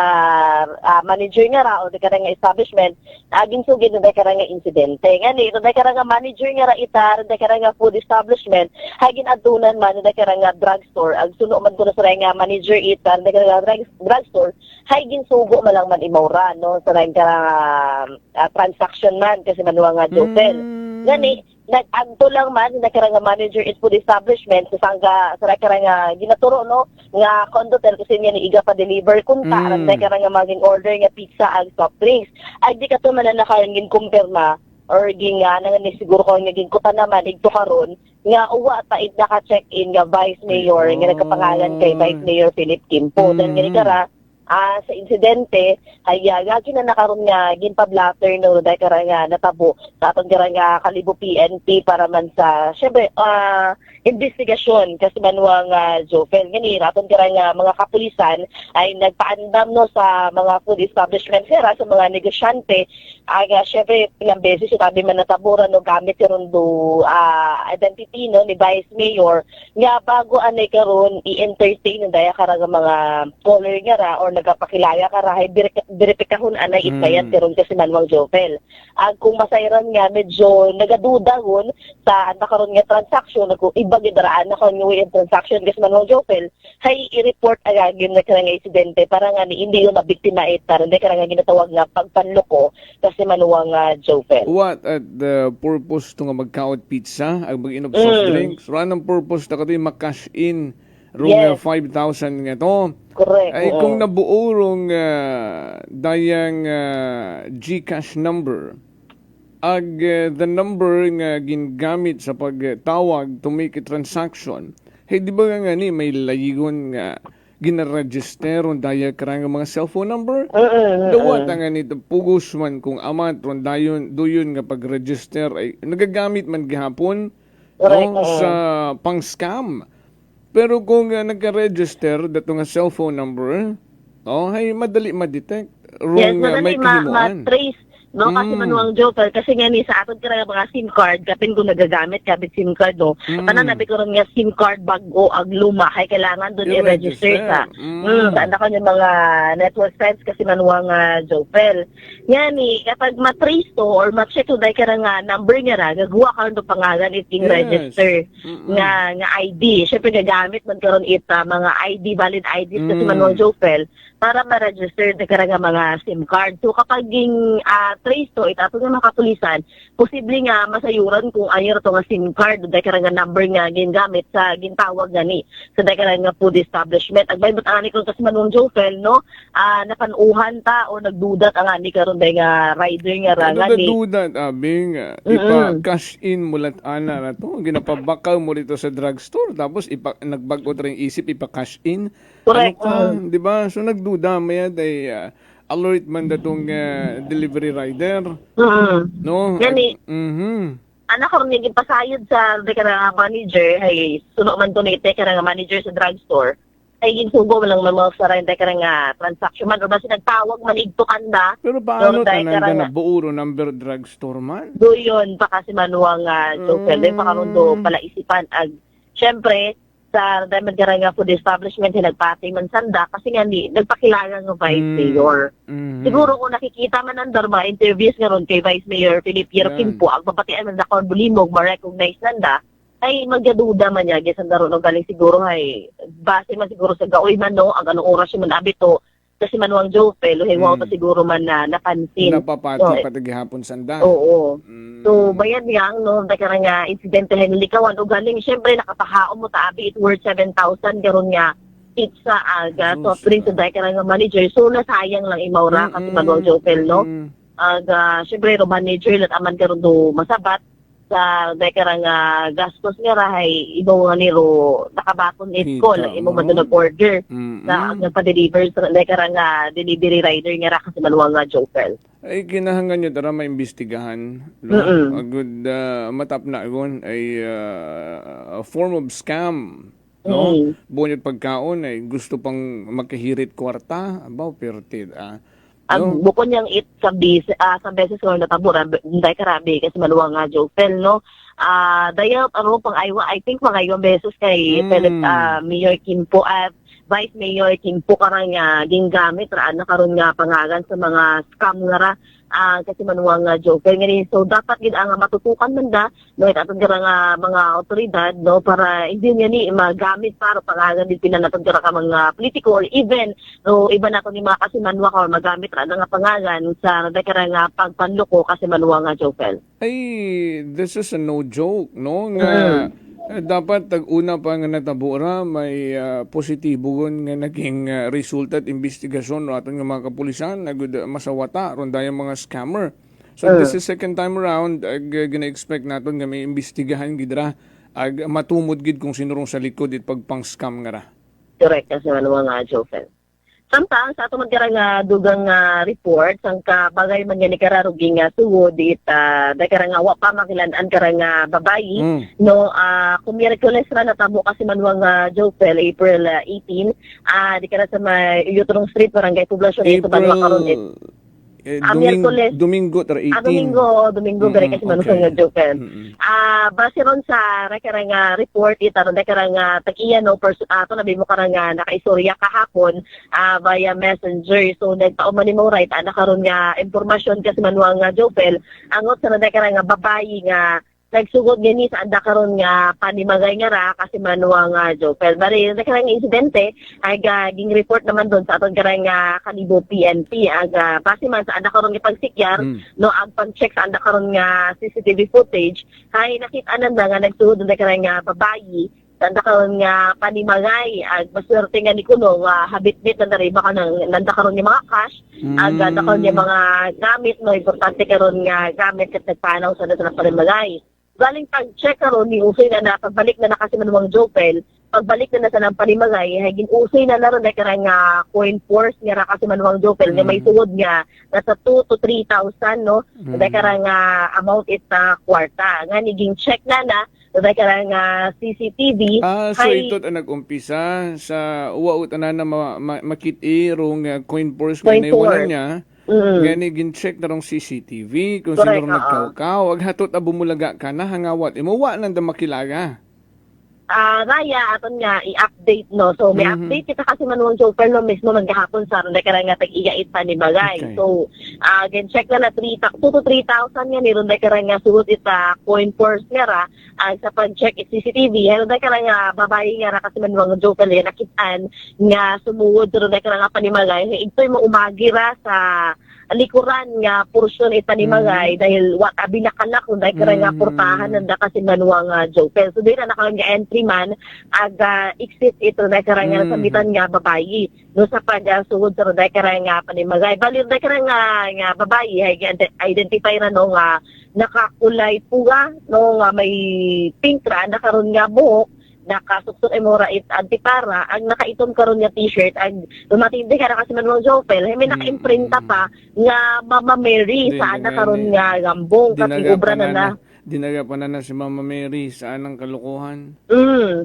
manager nga ra o dahil karang establishment aging sugid dahil karang insidente. Ngani dahil karang manager nga ra itar dahil karang food establishment hagin adunan man dahil karang drugstore ag suno man ko na sa nga manager itar dahil karang drugstore hagin sugo man lang man imawra no sa karang transaction man kasi manuwa nga Jopel. Gani, nag-agto lang man na karang manager is food establishment sa sangga sa karang ginaturo no nga Condotel kasi niya ni iga pa deliver kunta aran na karang maging order nga pizza ag soft drinks. Ay di kato man na karang kumpirma or ginga nga ni siguro ko nga ginkuta naman igto karon nga uwa ta id naka-check-in nga Vice Mayor nga nagkapangalan kay Vice Mayor Philip Kimpo. Dan gani kara sa insidente ay gagi na nakaroon nga ginpablatter no dahil karang natabo sa atong karang Kalibo PNP para man sa syempre investigasyon kasi manuwang Jopel ngani atong karang mga kapulisan ay nagpaandam no sa mga food establishment sa mga negosyante aga syempre ilang beses sabi man nataburan no gamit karon do identity no ni Vice Mayor nga bago anay karon i-entertain dahil karang mga caller nga ra or nagapakilala ka rahay beripikahon anay itbayad karon kasi manuwang Jopel. Ag kung masayran nga medyo nagadudahon sa anda karon nga transaction kung ibagidaraan na karon nga transaction kasi manuwang Jopel hay i-report agagin na karang insidente para nga ni hindi yung mabiktima itar hindi karang ginatawag nga pagpanloko kasi manuwang Jopel. What at the purpose to nga magkaot pizza ag mag-inom soft drinks? Ranong purpose ta katoy makash in rong 5,000 nga to. Correct. Ay kung nabuo rong dayang GCash number ag the number nga gingamit sa pagtawag to make a transaction hey di ba nga ni may layigon nga ginaregister ron daya karang mga cellphone number dawat nga ni pugos man kung amat ron dayon duyon nga pag-register ay nagagamit man gihapon no, sa pang-scam. Pero kung nagka-register dato nga cellphone number, hay madali ma-detect. Yes, madali ma-trace. No, kasi manuwang Jopel kasi nga ni sa aton karang mga SIM card kapin kung nagagamit kabit SIM card no pananabi ko ron nga SIM card bago ag luma hay kailangan doon i-register sa anda ko yung mga network sites kasi manuwang Jopel nga ni kapag matrace to or ma-check to dahil karang number nga ra gagawa ka ron do pangalan iting register nga ID syempre gagamit man karon ita mga ID valid IDs kasi manuwang Jopel para ma-register na karang mga SIM card. So kapag ging trace to, itato nga makapulisan, posible nga masayuran kung ayer to nga SIM card, dahil karang number nga gingamit sa gintawag gani. So dahil karang nga food establishment. Agbay ba't ang ani ko kasi manong Jofel, no? Napanuhan ta o nagdudat ang ani karon dahil nga rider nga rangan ni. Nagdudat, abing, ipa-cash in mulat ana na to. Ginapabakaw mo dito sa drugstore, tapos nagbagot rin isip, ipa-cash in. Correct. Ano ka, di ba? So nagduda, mayad ay alert man datong delivery rider. No? Gani. Anak ko rin pasayod sa karang manager, ay suno man to na karang manager sa drugstore. Ay ginsugo mo lang mga sa rin karang transaction man o basi nagtawag man igtukan na. Pero paano tanan na buuro number drugstore man? Do yun pa kasi manuwang Jofel, pa karon do pala isipan ag syempre sa Diamond Garanga Food Establishment nagpati man sanda kasi nga nagpakilala ng Vice Mayor. Siguro kung nakikita man ang ma interviews nga ron kay Vice Mayor Philip Yerkin po, ang papatian man na bulimog ma-recognize nanda, ay magyaduda man niya, gisan daron galing siguro ay base man siguro sa gaoy man no, ang anong oras man abito, kasi manuang Jofel, wow pa siguro man na napansin. Napapati pati gihapon sanda. Oo. So, bayan yang, no, dahil nga insidente na nilikawan o galing, syempre nakapahaon mo tabi, it worth 7,000, garon nga, it's sa aga, so prin sa dahil nga manager, so nasayang lang imaura kasi manuang Jofel, no? Syempre, manager, lat aman garon do masabat, sa dahil nga gastos nga rahay, ibaw nga niro, nakabaton iskol, ibaw man doon order na nagpa-deliver sa dahil nga delivery rider nga ra kasi manuang nga Jofel. Ay kinahangan nyo tara maimbestigahan. No? A good matap na agon ay a form of scam. No? Bunyot pagkaon ay gusto pang magkahirit kwarta. Abaw, pertid. Ang bukod niyang sa beses ko natabura, dahil karami kasi maluwang nga Jofel, no? Dahil pang aywa, I think mga iwang beses kay Mayor Kim po at Vice Mayor Kim po karang gingamit raan na karon nga pangalan sa mga scam nga ra kasi manuwang Jofel nga so dapat gid ang matutukan man da no atong nga mga otoridad no para hindi nga ni magamit para pangalan din pinanatong ka mga politiko or even no iba nato ni mga kasi manuwa ka magamit ra nga pangalan sa nakara nga pagpanloko kasi manuwang Jofel. Ay, this is a no joke, no? Nga dapat tag-una pa nga natabura may positibo nga naging resulta at investigasyon no aton nga mga kapulisan nagud masawata ron dayang mga scammer. So this is second time around gina-expect naton nga may imbestigahan gid ra ag matumod gid kung sinurong sa likod it pagpang-scam nga ra. Correct kasi manuwang Jofel. Samtang sa ato magkara dugang report sang kabagay man ni kararuging suwod it dahil nga wa pa makilan-an kara nga babayi no kung Miyerkules ra natabo kasi manuang Jofel April 18 di kara sa may Yutrong Street barangay Poblacion ito banwa karon Domingo tar 18. Domingo gari kasi manuang Jofel. Base ron sa rekarang report itaron rekarang tag-iya no ato nabi mo karang nakaistorya kahapon via messenger so nagpauman ni mo right ana karon nga impormasyon kasi manuang Jofel angot sa rekarang babayi nga nagsugod gani sa anda karon nga panimagay nga ra kasi manuang Jofel. Bari karang insidente ay ging report naman doon sa aton karang Kalibo PNP aga base man sa anda karon nga pagsikyar no ang pag-check sa anda karon nga CCTV footage ay nakita nanda nga nagsugod doon karang babayi nanda karon nga panimagay ag maswerte nga ni kuno habit-bit na rin baka nanda karon nga mga cash ag nanda karon nga mga gamit no importante karon nga gamit ket nagpanaw sa nasa panimagay. Galing pag-check karon ni usay na pagbalik na kasi manuwang Jofel pagbalik na sa nang panimagay ay ginuusay na naron na karang coin force nga ra kasi manuwang Jofel nga may sugod nga nasa 2 to 3,000 no dahil karang amount it kwarta nga niging check na dahil karang CCTV so ito nag-umpisa sa uwaut na makit-i rong coin force nga naiwanan niya. Gani gin-check na rong CCTV kung sino rong nagkaukaw. Wag hatot abumulaga ka na hangawat. Imuwa nang da makilaga. Raya aton nga i-update no. So may update kita kasi manuang Joper no mismo magkahapon sa ronda kara nga tag-iya pa ni bagay. Okay. So again check na 2 to 3,000 nga ni ronda kara nga sugot ita coin force nga ra sa pag-check it CCTV. Ronda kara nga babae nga ra kasi manuang Joper yan nakitaan nga sumuwod ronda kara nga panimagay. Ito'y mo umagira sa likuran nga porsyon ita ni Magay dahil what abi nakalak kung dahil kara nga portahan nanda kasi manuang Joper. So doon na nakalang nga entry man aga exit ito dahil kara nga sabitan nga babayi no sa pag-sugod sa dahil kara nga panimagay. Bali dahil kara nga babayi ay identify na no nga nakakulay puga no nga may pink ra nakaroon nga buhok nakasuksot ay mora it antipara ang nakaitom karon nga t-shirt ang lumatindi ka na kasi manuang Jopel may naka-imprinta pa nga Mama Mary saan na karon nga gambong kasi ubra na Dinaga pa na si Mama Mary saan ang kalukuhan.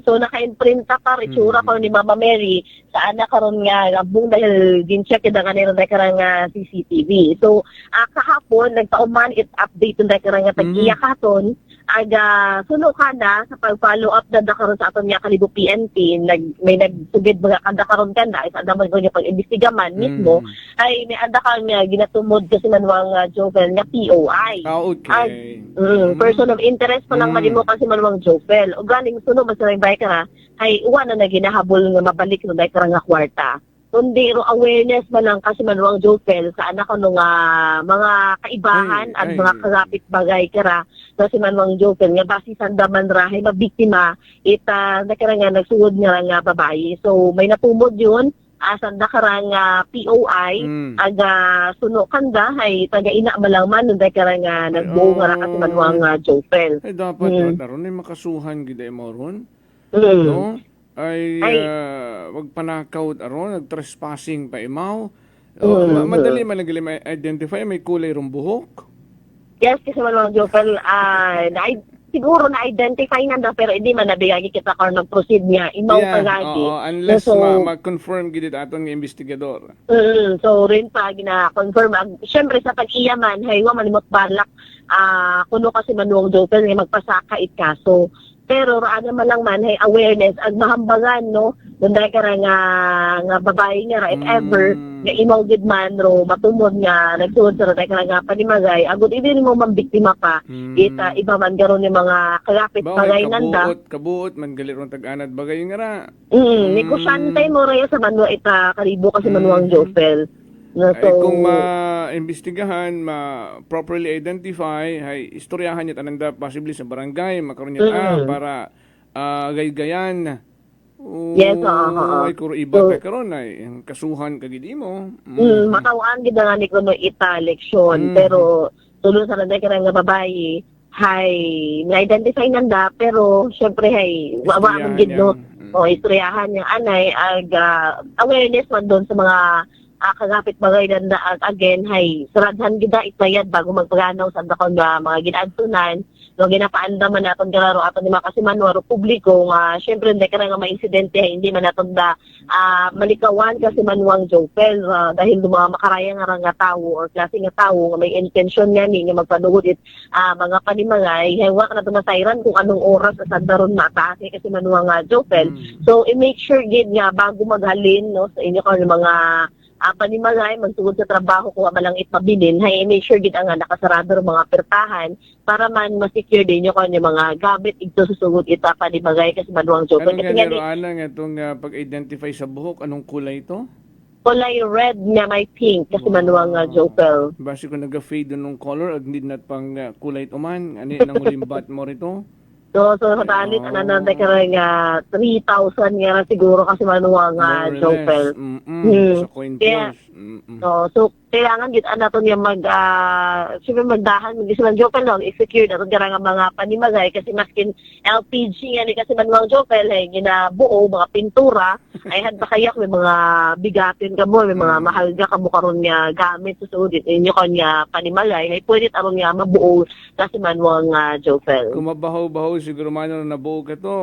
So naka-imprinta pa ritsura pa ni Mama Mary saan na karon nga gambong dahil din-check yung nga nila karang CCTV. So kahapon nagtauman it update yung karang tag-iya katon aga suno ka na sa pag-follow up na karon sa aton nga Kalibo PNP may nagsugid mga kanda karon kanda isa daman ko niya pag-imbestigaman mismo ay may anda ka nga ginatumod kasi manuang Jovel nga POI. Okay. Person of interest pa lang malimo kasi manuang Jovel. O galing suno ba sa bike ka ay uwa na ginahabol nga mabalik no dahil karang nga kwarta. Kundi awareness man lang kasi manuang Jovel sa anak ko nga mga kaibahan at mga kagapit bagay kara kasi manuang Jovel nga basi sandaman rahay mabiktima ita nakara nga nagsugod nga babae. So may natumod yun asan nakarang POI aga suno kanda ay taga-ina malang man nung karang nagbuo nga kasi manuang Jovel. Ay dapat naroon ay makasuhan gid mo ron. No? Ay wag panakaw aron nag-trespassing pa imaw. Madali man nag-identify may kulay rong buhok. Yes, kasi manuang Jovel siguro na-identify na daw pero hindi man nabigay kita kung nag-proceed niya. Imaw pagagi. Unless ma-confirm gid aton nga investigador. So rin pa gina-confirm. Siyempre sa pag-iyaman, haywa malimot balak kuno kasi manuang Jovel nga magpasaka it kaso. Pero raana man lang man hay awareness ag mahambagan no dunday ka nga babae nga if ever nga imaw gid man ro matumod nga nagsuod sa ka nga panimagay agud idi mo mambiktima pa ita iba man garon ni mga kalapit bagay nanda kabuot man gali ron tag-anad bagay nga ra ni kusantay mo raya sa manwa ita Kalibo kasi manuang Jopel. No, so, ay, kung ma-imbestigahan, ma-properly identify, ay istoryahan niya tananda possibly sa barangay, makaroon niya para gaygayan. Yes, ay kuro iba so, karon ay kasuhan kagidi mo. Makawaan gid nga ni kuno ita leksyon pero tulo sa nanday ka nga babae hay na-identify nanda pero syempre hay wa man gid no o istoryahan niya anay ag awareness man doon sa mga kagapit bagay na again hay saradhan gida itayad bago magpaganaw sa dakon nga mga ginaadtunan no ginapaandaman naton galaro aton ni mga kasimanwaro publiko nga syempre hindi ka nga ma-insidente hindi man naton da malikawan kasi manuang Jopel dahil mga makaraya nga tawo or klase nga tawo nga may intention nga ni nga magpadugod it mga panimangay hay wa ka na tumasayran kung anong oras sa daron mataase kasi manuang Jopel. So i-make sure gid nga bago maghalin no sa inyo ka mga panimagay magsugod sa trabaho kung malang itmabilin hay make sure gid nga nakasarado mga pertahan para man ma-secure din yung kanya mga gamit ito susugod ita panimagay kasi manuang Jopel. Kasi nga itong pag-identify sa buhok anong kulay ito? Kulay red nga may pink kasi manuang Jopel. Basi ko nag-fade nung color ag need not pang kulay tuman ani nang ulimbat mo rito. So sa talit ananday ka nga 3,000 nga siguro kasi manuang Jopel. Sa coin force. So kailangan gid naton nga siyempre magdahan mag-isang Jopel no i-secure naton nga mga panimagay kasi maskin LPG nga ni kasi manuang Jopel ay ginabuo mga pintura ay hadba kayak may mga bigatin kamo may mga mahal ga kamo karon nga gamit susud inyo kanya panimagay ay pwede aron nga mabuo kasi manuang Jopel. Kung mabahaw-bahaw siguro man na nabuo ka to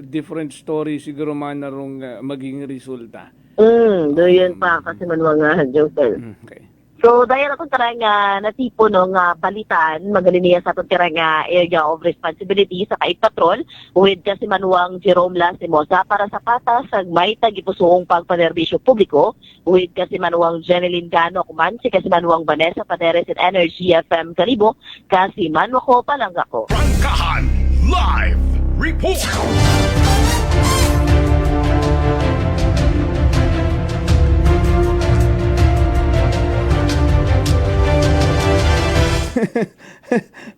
different story siguro man na rong maging resulta. Doon pa kasi manuang Jopel. Okay. So, dahil ako tarang natipo no nga balitan, magaling niya sa itong tirang area of responsibility sa patrol with kasi manuang Jerome Lastimosa para sa patas ang may tagipusoong pagpanerbisyo publiko with kasi manuang Jeneline Gano kuman si kasi manuang Vanessa Paderes at Energy FM Kalibo kasi manwa ko palang ako. Prangkahan Live Report!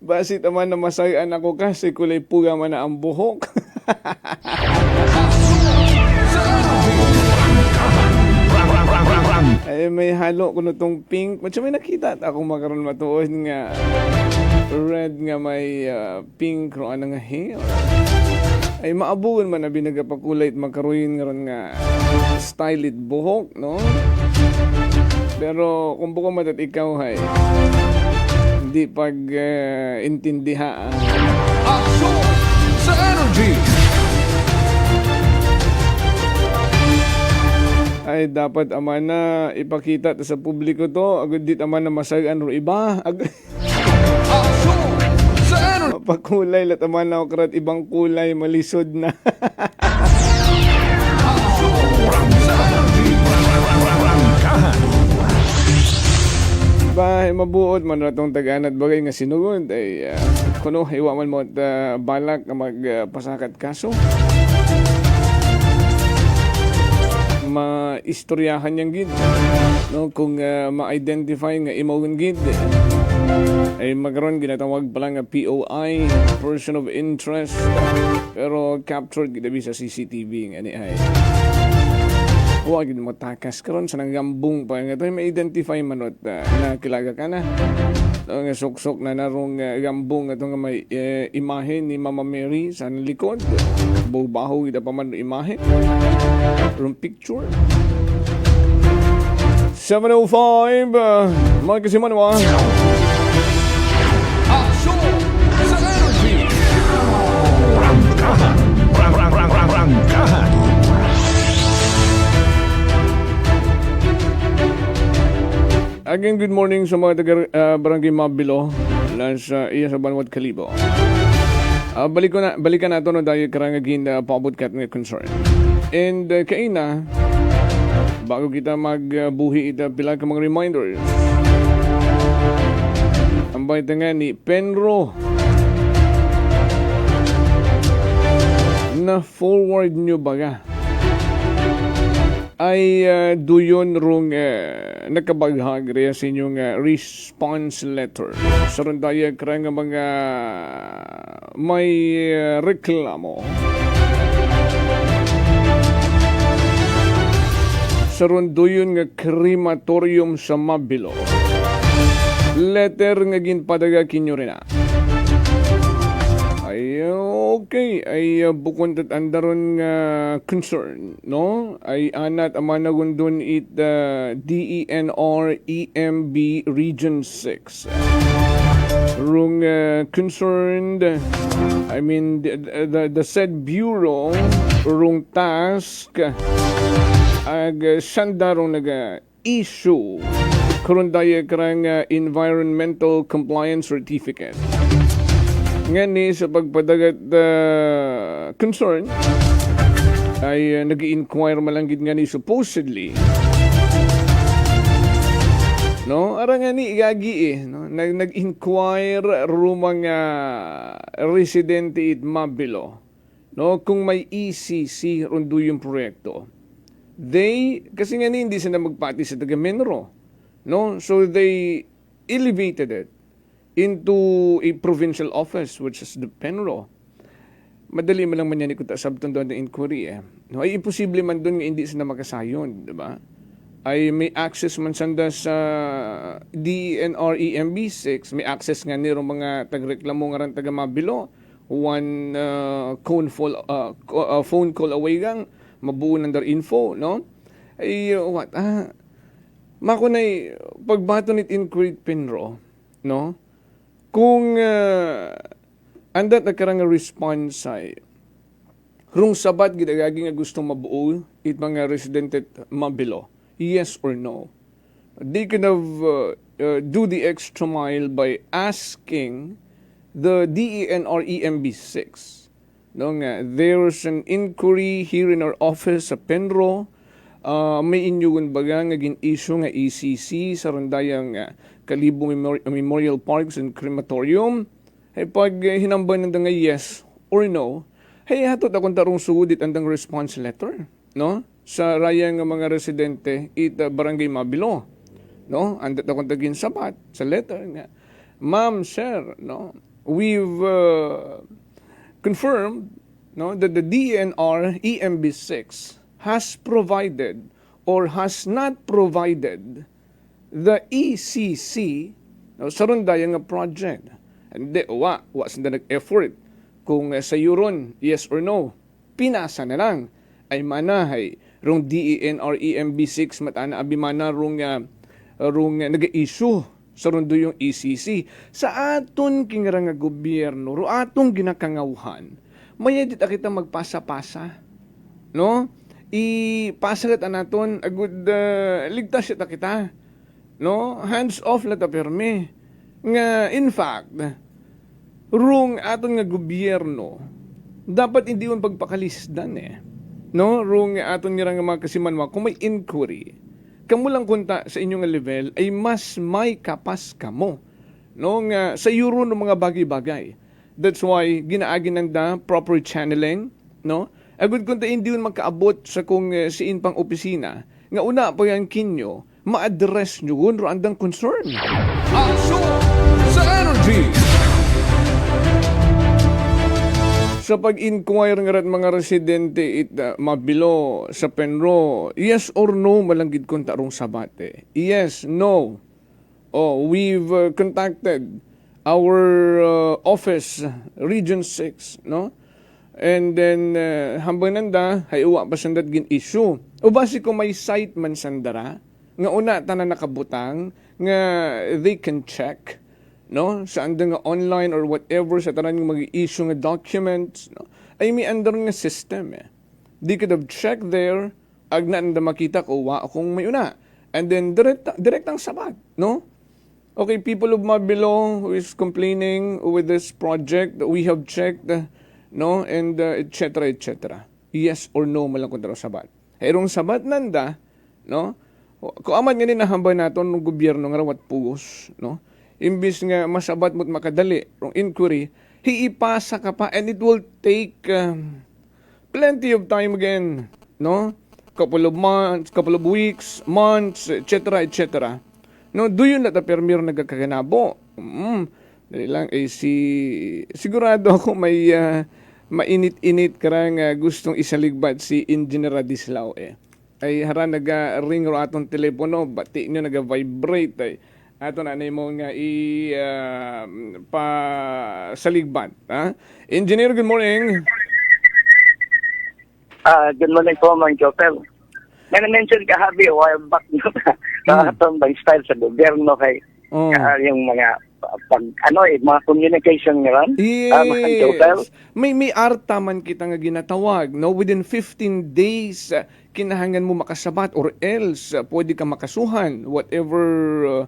Basit naman na masayan ako kasi kulay puga man na ang buhok. Ay, may halo ko tong pink. Matsa may nakita ako makaroon matuod nga red nga may pink ro nga hair. Ay maabugan man na binagapakulay at makaroon nga ron nga styled buhok, no? Pero kung buka matat ikaw hay hindi pag-intindihaan. Action sa Energy! Ay, dapat aman na ipakita sa publiko to. Agad dit aman na masagan ro iba. Action sa Energy! Mapakulay, lat aman na okrat ibang kulay, malisod na. Bahay mabuot man ratong taganat bagay nga sinugod ay kuno iwa man mo balak nga magpasakat kaso. Ma-istoryahan yang gid no kung ma-identify nga imawon gid ay magkaroon ginatawag pala nga POI, person of interest, pero captured gid sa CCTV nga ni ay. Huwag mo takas karon sa nanggambong pa nga ito ma-identify manot na kilaga ka na. Nga sok-sok na narong gambong ito nga may imahe ni Mama Mary sa likod. Baho-baho ita pa man imahe. From picture. 7:05 mga kasimanwa. Action sa Energy! Prangkahan! Again, good morning sa mga taga Barangay Mabilo sa iya sa Banwat Kalibo. Balikan nato no dahil karangagin paabot kat ng concern. And kaina, bago kita magbuhi ita pila ka mga reminders. Ang baita nga ni Penro na forward nyo baga ay duyon rong nakabaghag rin sa inyong response letter. Sa rondaya karang mga may reklamo. Sa rondoyon nga crematorium sa Mabilo. Letter nga ginpadaga kinyo rin na. Ay okay, ay bukod at andaron nga concern, no? Ay anat amanagon dun it DENR EMB Region 6. Rung concerned, I mean the said bureau rung task ag sandarong issue karon daya karang environmental compliance certificate. Ngani sa pagpadagat concern ay nag-i-inquire malanggit nga ni supposedly no arang nga ni igagi no nag-inquire rumang residente it Mabilo no kung may ECC rundo yung proyekto. They kasi nga ni hindi sila magpati sa taga Menro no so they elevated it into a provincial office which is the Penro. Madali man lang man yan ikuta sabton doon ng inquiry No, ay imposible man doon nga hindi sila makasayon, di ba? Ay may access man sanda sa DENR EMB 6, may access nga niro mga tagreklamo nga ran taga Mabilo. One phone call away gang mabuo ng dar info, no? Ay what? Makunay pagbato nit inquiry Penro, no? Kung andat na karang response ay rung sabat gidagagi nga gusto mabuo it mga residente Mabilo, yes or no? they could have do the extra mile by asking the DENR EMB6. No nga, there's an inquiry here in our office sa Penro. May inyugon baga nga gin-issue nga ECC sa rondayang Kalibo Memorial Parks and Crematorium. Hey, pag hinamban nanda nga yes or no, hey, hatot akong tarong sugudit andang response letter, no? Sa rayang nga mga residente Barangay Mabilo, no? Andat akong tagin sabat sa letter nga, Ma'am, sir, no? We've confirmed, no, that the DENR EMB6 has provided or has not provided the ECC, no, sa rondayang nga project. Hindi, wa sanda nag-effort. Kung sa yuron, yes or no, pinasa na lang ay manahay rong DENR EMB6 matana abimana rong nag-issue sa rondo yung ECC. Sa aton kingra nga gobyerno, ro atong ginakangawhan, mayadit kita magpasa-pasa. No? Ipasalat naton agud ligtas ita kita. No? Hands off lata perme. Nga in fact, rung aton nga gobyerno, dapat hindi mo pagpakalisdan No? Rung aton nga mga kasimanwa, kung may inquiry, kamo lang kunta sa inyong level, ay mas may kapas kamo. No? Nga, sa euro ng mga bagay-bagay. That's why, ginaagin ng proper channeling. No? Agud kunta hindi yun magkaabot sa kung siin pang opisina. Nga una pa yan kinyo, ma-address nyo yun, ro andang concern. Action sa energy! Sa pag-inquire nga rat mga residente Mabilo sa Penro, yes or no malanggid kong tarong sabate. Yes, no. We've contacted our office, Region 6, no? And then, hambang nanda, hayuwa pa sandat gin issue. O basi kung may site man sandara, nga una tanan nakabutang, nga they can check, no, sa andang nga online or whatever sa tanan nga mag-issue nga documents, no, ay may andar nga system They could have checked there, agna nanda makita ko wa akong may una. And then direct ang sabat, no? Okay, people of Mabilo who is complaining with this project, we have checked, no, and etc. Yes or no malang kung taro sabat. Herong sabat nanda, no? Kung aman nga nahambay naton ng gobyerno nga rawat pugos, no? Imbis nga masabat mo't makadali rong inquiry, hiipasa ka pa and it will take plenty of time again, no? Couple of months, couple of weeks, months, etc. No, do yun na permir nagkakaganabo. Dali lang, sigurado ako may mainit-init karang gustong isaligbad si Engineer Radislao Ay hara naga-ring ro atong telepono, bati nyo naga-vibrate ato na mo nga saligbad. Engineer, good morning. Good morning po, Mang Jopel. Na-mention ka habi a while back na atong bang style sa gobyerno kay yung mga mga communication nga Yes. May arta man kita nga ginatawag, no, within 15 days kinahangan mo makasabat or else pwede ka makasuhan whatever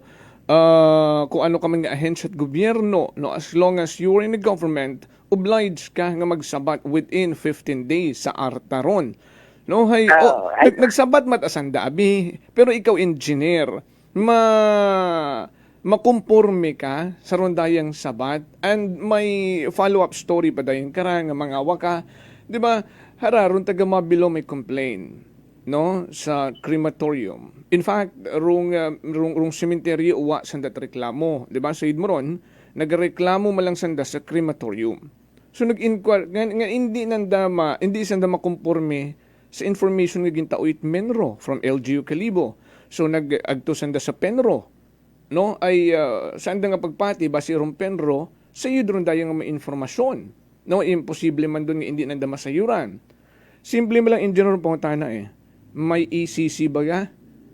kung ano ka man nga ahensya at gobyerno, no, as long as you're in the government, obliged ka nga magsabat within 15 days sa arta ron. No, hay, nagsabat matasanda abi, pero ikaw engineer, makumporme ka sa rondayang sabat and may follow-up story pa dayon karang mga waka, di ba? Hararon taga Mabilo may complain, no, sa crematorium. In fact, rung cemetery uwa sandat reklamo, di ba? Sa idmoron, nagreklamo malang sanda sa crematorium. So nag-inquire nga hindi sanda makumporme sa information nga gintauit Menro from LGU Kalibo. So nag-agto sanda sa Penro, no, ay sanda nga pagpati basi ron Penro sa iyo doon dayang may informasyon, no, imposible man doon nga hindi nanda masayuran. Simple mo lang engineer pangutana may ECC baga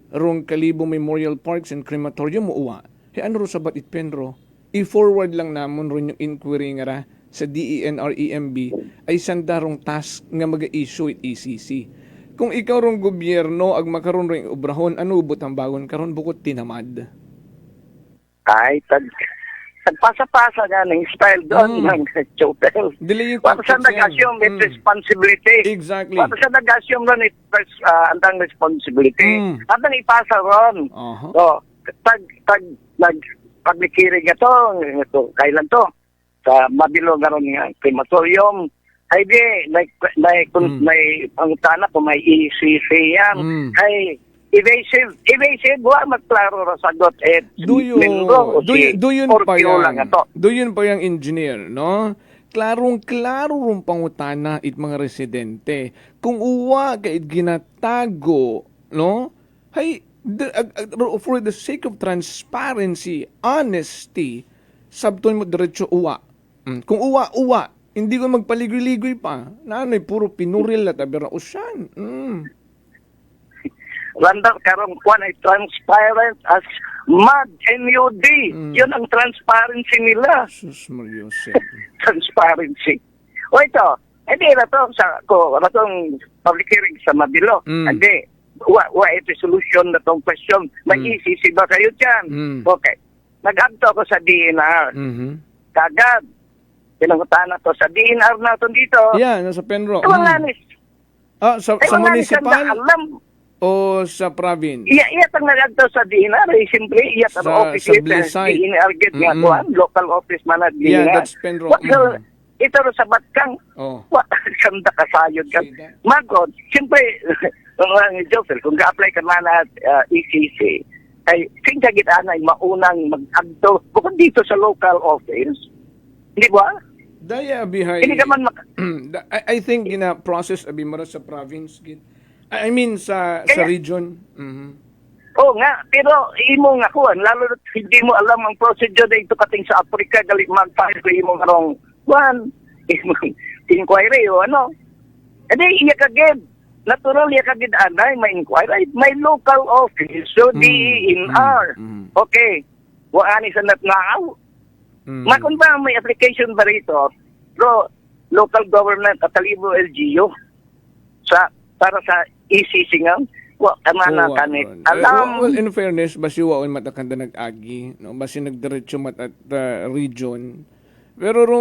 rong Kalibo Memorial Parks and Crematorium mo uwa. Ano ro sabat it Penro? I-forward lang namon ron yung inquiry nga ra sa DENR EMB ay sandarong task nga mag-issue it ECC. Kung ikaw rong gobyerno ag makaron ring obrahon, ano ubot ang bagon karon bukod tinamad? Ay, tagpasa-pasa nga ng style doon ng Chopel. Dili yung Para sa nag-assume with responsibility. Exactly. Para sa nag-assume ron andang responsibility. At nang ipasa ron. So, pagmikirig ito, kailan to? Sa Mabilo nga ron nga, crematorium. Ay di, may pangutana kung may ECC yan. Ay, evasive, wa magklaro ra sagot Do yun pa yung engineer, no? Klarong-klaro rong pangutana it mga residente. Kung uwa kait ginatago, no? Hay, for the sake of transparency, honesty, sabton mo diretso uwa. Kung uwa, hindi ko magpaligoy-ligoy pa. Nanoy, puro pinuril at abirausan. Randall, karong kwan ay transparent as mud, MUD. Yun ang transparency nila. Sus Mariose. Transparency. O ito, hindi na to na tong public hearing sa Mabilo. Hindi, ito solution na tong question. May ECC ba kayo dyan? Okay. Nag-agto ako sa DNR. Kagad. Pinangutan na to sa DNR natin dito. Yeah, nasa Penro. Sa sa municipal? Alam. O sa province? Iya tang nagagto sa DNR. Siyempre, iya tang office sa DNR get nga kuhan. Local office man na DNR. Yeah, that's Penro. Ito sa Batkang. Kanda kasayod ka. Magod, siyempre, Joseph, kung ga-apply ka man at ECC, ay singkagit anay maunang mag-agto. Bukod dito sa local office, di ba? Daya bihay. Hindi ka man I think process abi mara sa province gid. I mean sa region. Oo nga, pero imo nga kuan lalo na hindi mo alam ang procedure dito kating sa Africa gali mag-file ko imo karong kuan inquiry o ano. Edi iya kagid. Natural iya kagid anay may inquiry, may local office so DENR. Okay. Wa ani sa natnaaw. Makon ba may application ba rito? Pro local government at talibo LGU para sa ECC nga. Wa kamana kanit. Alam. Well, in fairness, basi waon matakanda nag-agi, no? Basi nagdiretso mat at region. Pero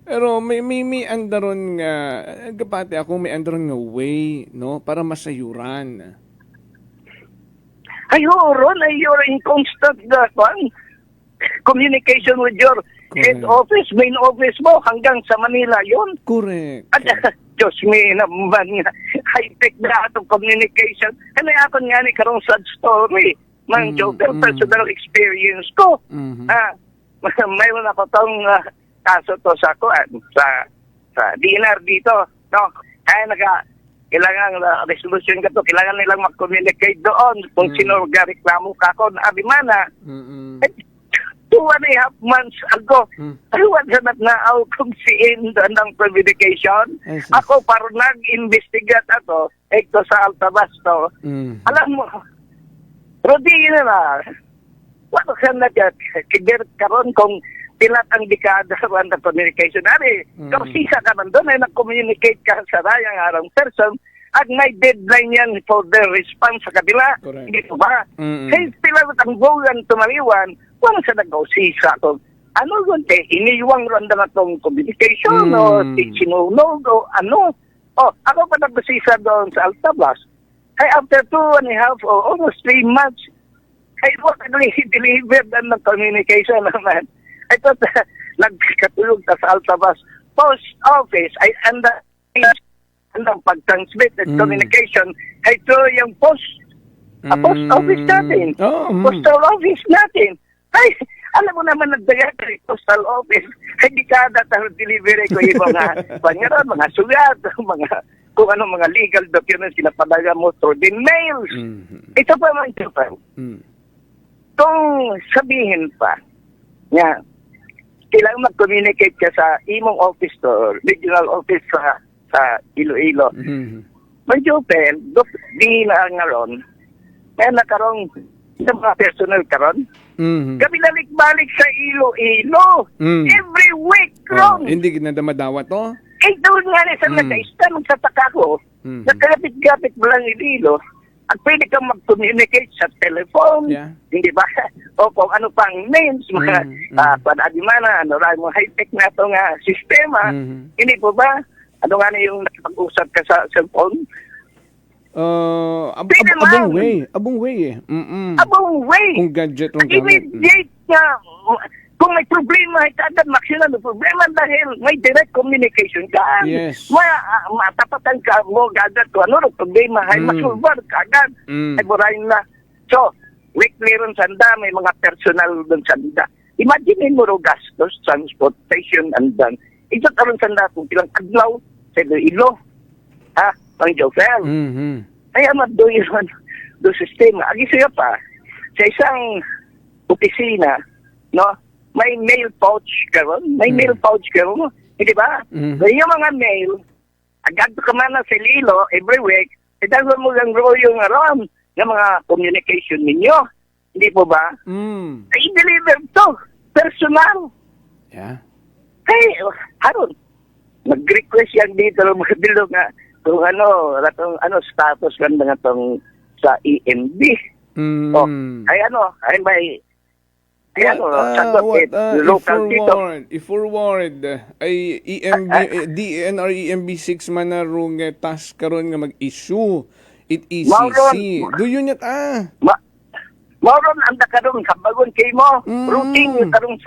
pero may andaron nga gapati ako may andaron nga way, no, para masayuran. Ayun, you're in constant communication with your head office, main office mo, hanggang sa Manila yun. Correct. At Diyos me naman nga, high-tech na atong communication. Ano yakon nga ni karong sad story, mang Joker, personal experience ko. Mayroon ako tong kaso to sa DNR dito. No? Kaya kailangan resolution ka to, kailangan nilang mag-communicate doon kung sino gareklamo ka ko na abimana. 2.5 months ago, aywan sa natnaaw kung siin doon ng communication. Ako parang nag-investigate ako, ito sa Altabasto. Alam mo, Rudy, yun na, wala ka na kibir karon kung pilat ang dekada ng communication. Ari, kausisa ka man doon, ay nag-communicate ka sa rayang arang person, at may deadline yan for the response sa kabila. Hindi po ba? Kaya pilat ang buwan tumaliwan, wala sa nag-ausisa ko. Ano yun, iniiwang randa na itong communication o sinunog o ano. Ako pa nag-ausisa doon sa Altabas. Ay after 2.5 or almost 3 months, ay wala delivered ng communication naman. Ay ito, nagkatulog na sa Altabas post office ay andang pag-transmit at communication ay ito yung post office natin. Postal office natin. Ay, alam mo naman nagdaya ka postal office. Ay, di kada tayo delivery ko yung mga pangaran, mga sulat, kung ano mga legal documents kinapadaga mo through the mails. Ito pa man ito pa. Kung sabihin pa, nga, kailangan mag-communicate ka sa imong office to, regional office sa Iloilo. Medyo di na nga ron, kaya nakarong sa mga personal karon. Kami nalik-balik sa Iloilo. Every week ron. Hindi na damadawa to? Doon nga sa nag-ista, magsataka ko. Nakalapit-gapit mo lang ililo at pwede kang mag-communicate sa telephone, hindi ba? O kung ano pang names, mga panadimana, ano rin, mga high-tech na itong sistema, hindi po ba? Ano nga na yung nakipag-usap ka sa cellphone? Abong way eh. Abong way. Kung gadget mong gamit. Immediate nga. Kung may problema, agad maksinan ng problema dahil may direct communication ka. Yes. Matapatan ka mo agad kung ano rin problema. Ay masulbar ka agad. Ay burahin na. So, weekly rin sanda, may mga personal dun sanda. Imagine mo rin gastos, transportation, andan. Ito rin sanda kung ilang adlaw sa ilo. Ha? Ang Jofel. Kaya madoy yun do sistema. Agi siya pa, sa isang opisina, no? May mail pouch karon, hindi ba? Yung mga mail, agad ka man na sa lilo every week, dahil mo lang yung aram ng mga communication ninyo. Hindi po ba? Ay, deliver to. Personal. Yeah. Hey, Haron, mag-request yan dito mga bilog nga kung status kan nga tong sa EMB. Ay may i-forward ay EMB DNR EMB6 man na rong task karon nga mag-issue it ECC. Do you net Mauron ang karong kabagon kay mo. Routine yung karong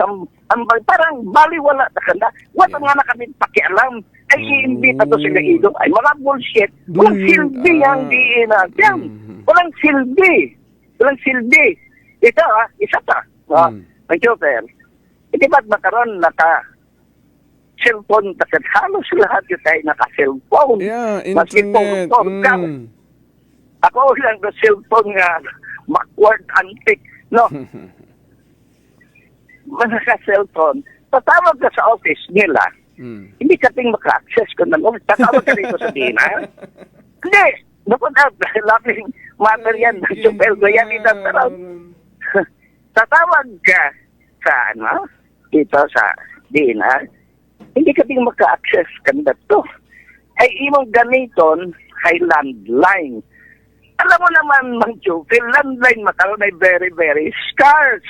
parang baliwala na kanda. Wala nga na kami pakialam. Ay iimbita to sila ilo. Ay mga bullshit. Walang silbi ang DNR. Walang silbi. Ito isa pa. Ang Joker. Hindi ba't makaroon naka-cellphone kasi halos lahat yung tayo naka-cellphone. Yeah, internet. Ako lang na cellphone nga backward antique. No? Naka-cellphone. Tatawag ka sa office nila. Hindi ka ting maka-access ko ng office. Tatawag ka rito sa DNR. Hindi. Napun laughing matter yan. Joker ko yan. Tatawag ka sa dito sa DNR, hindi ka din maka-access kandat to. Ay imong gamiton ay landline. Alam mo naman, Mang Joker, landline makaroon ay very, very scarce.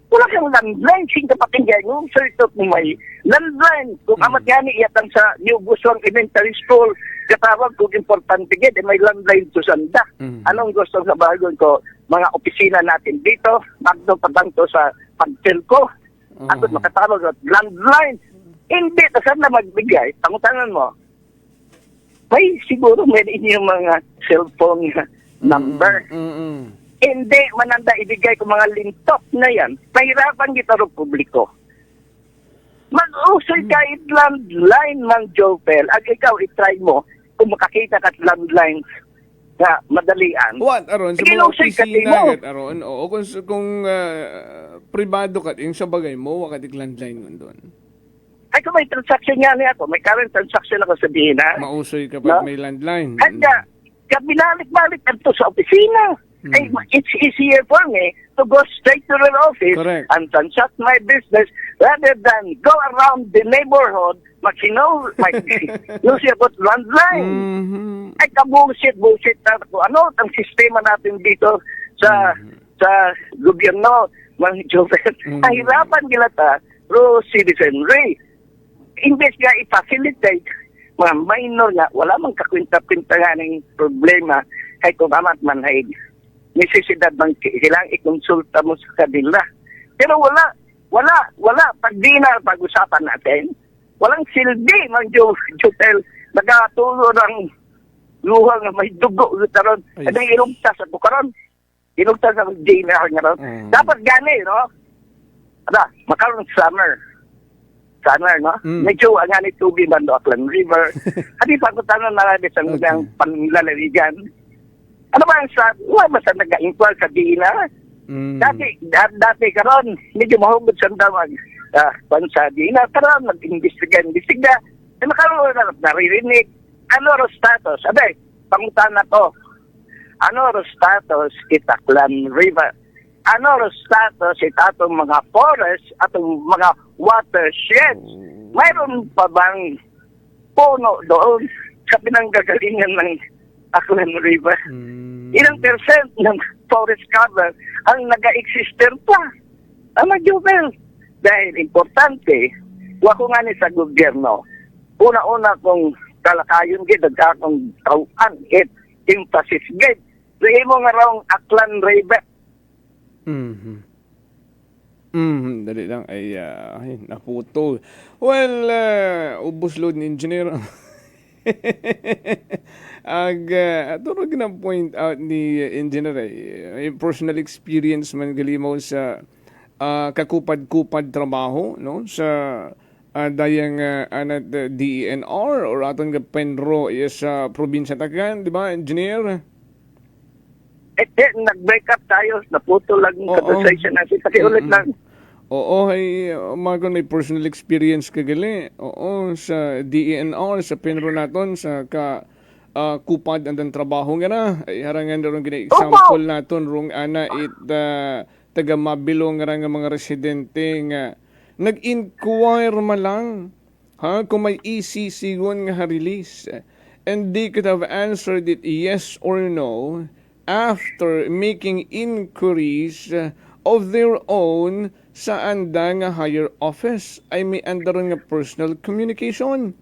Wala kang landline, sing kapatinggan mo, so ito kung may landline. Kung amat gani iyatang sa New Buson Elementary School, katawag kung importante gid, may landline to sanda. Anong gusto sa bagon ko? Mga opisina natin dito, magdo pagbanto sa pag-telco, at makatawag at landline. Hindi, saan na magbigay? Tangutangan mo, may siguro may inyong mga cellphone number. Hindi, mananda ibigay ko mga lintok na yan. Pahirapan kita rin publiko. Mag-usay kahit landline, Mang Jopel. Ag ikaw, itry mo kung makakita ka at landline na madalian. What, Aron? Sa mga opisina, Aron? Oo, kung privado ka, yung sa bagay mo, wakatik landline mo doon. Ay, kung may transaction nga niya ako, may current transaction ako sabihin, ha? Mausoy ka pa may landline. Kaya, kabinalik-balik ito sa opisina. Ay, it's easier for me to go straight to their office and transact my business rather than go around the neighborhood mag-know about landline. Ay, bullshit na ako. Ano ang sistema natin dito sa gobyerno, mga Joseph? Nahirapan nila through citizenry. Imbes nga i-facilitate mga minor nga, wala mang kakwinta-kwinta nga ng problema kay kung amat man ay necesidad ng kailangang ikonsulta mo sa kanila. Pero wala. Pag di na pag-usapan natin, walang silbi, Mang Jotel, nagatulo ng luha nga may dugo. Anong inugtas ako karon? Inugtas ako dinner nga ron. Dapat gani, no? Makaroon summer, no? Medyo nga ni tubig man do Aklan River. Hadi pa ko tanan na rin sa mga panlalaligan. Ano ba ang wala ba sa nag-inquire sa DNR? Dati karon, medyo mahubod sa damag sa DNR. Karon, nag-investiga. Nakaroon na naririnig. Ano ro status? Abay, pangutan na to. Ano ro status Aklan River? Ano ro status atong mga forest, atong mga watersheds? Mayroon pa bang puno doon sa pinanggagalingan ng Aklan River. Ilang percent ng forest cover ang nag-exister pa. Jubel. Dahil importante, wa ko nga ni sa gobyerno. Una-una kung kalakayon gid akong tawaan it emphasis gid. Sige mo nga raw Aklan River. Dali lang ay naputo. Well, ubos load ni engineer. Turog na point out ni engineer ay personal experience man galimaw sa kakupad-kupad trabaho no sa dayang anat DENR or aton nga Penro sa probinsya Tagan, di ba engineer? Nag-break up tayo, naputo lang yung conversation natin. Kasi ulit lang. Oo, ay magon may personal experience kagali. Oo, sa DENR, sa Penro naton, sa kupad ang trabaho nga na. Ay harangan na rin gina-example naton, rung ana it taga Mabilo nga mga residente nga nag-inquire malang kung may ECC nga release. And they could have answered it yes or no after making inquiries of their own sa andang higher office. Ay may andang nga personal communication.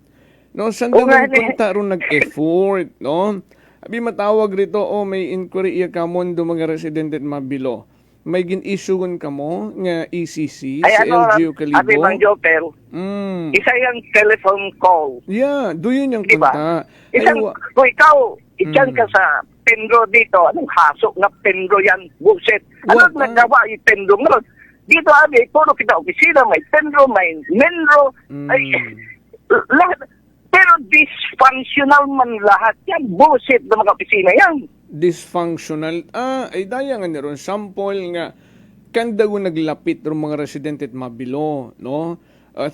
No, sanda rin punta ron nag-effort, no? Abi matawag rito, may inquiry iya kamon do mga residente at Mabilo. May gin-issuean ka mo nga ECC sa LGU Kalibo. Abi Mang Joker, isa yung telephone call. Yeah, do yun yung diba? kanta. Kung ikaw, ityan ka sa Penro dito, anong hasok na Penro yan? Bullshit. Anong nagawa yung Penro ngayon? Dito, abi, puro kita opisina, may Penro, may Menro, ay, lahat. Pero dysfunctional man lahat yan. Bullshit na mga opisina yan. Dysfunctional. Ay daya nga niron sample nga kanda naglapit ng mga residente at Mabilo, no?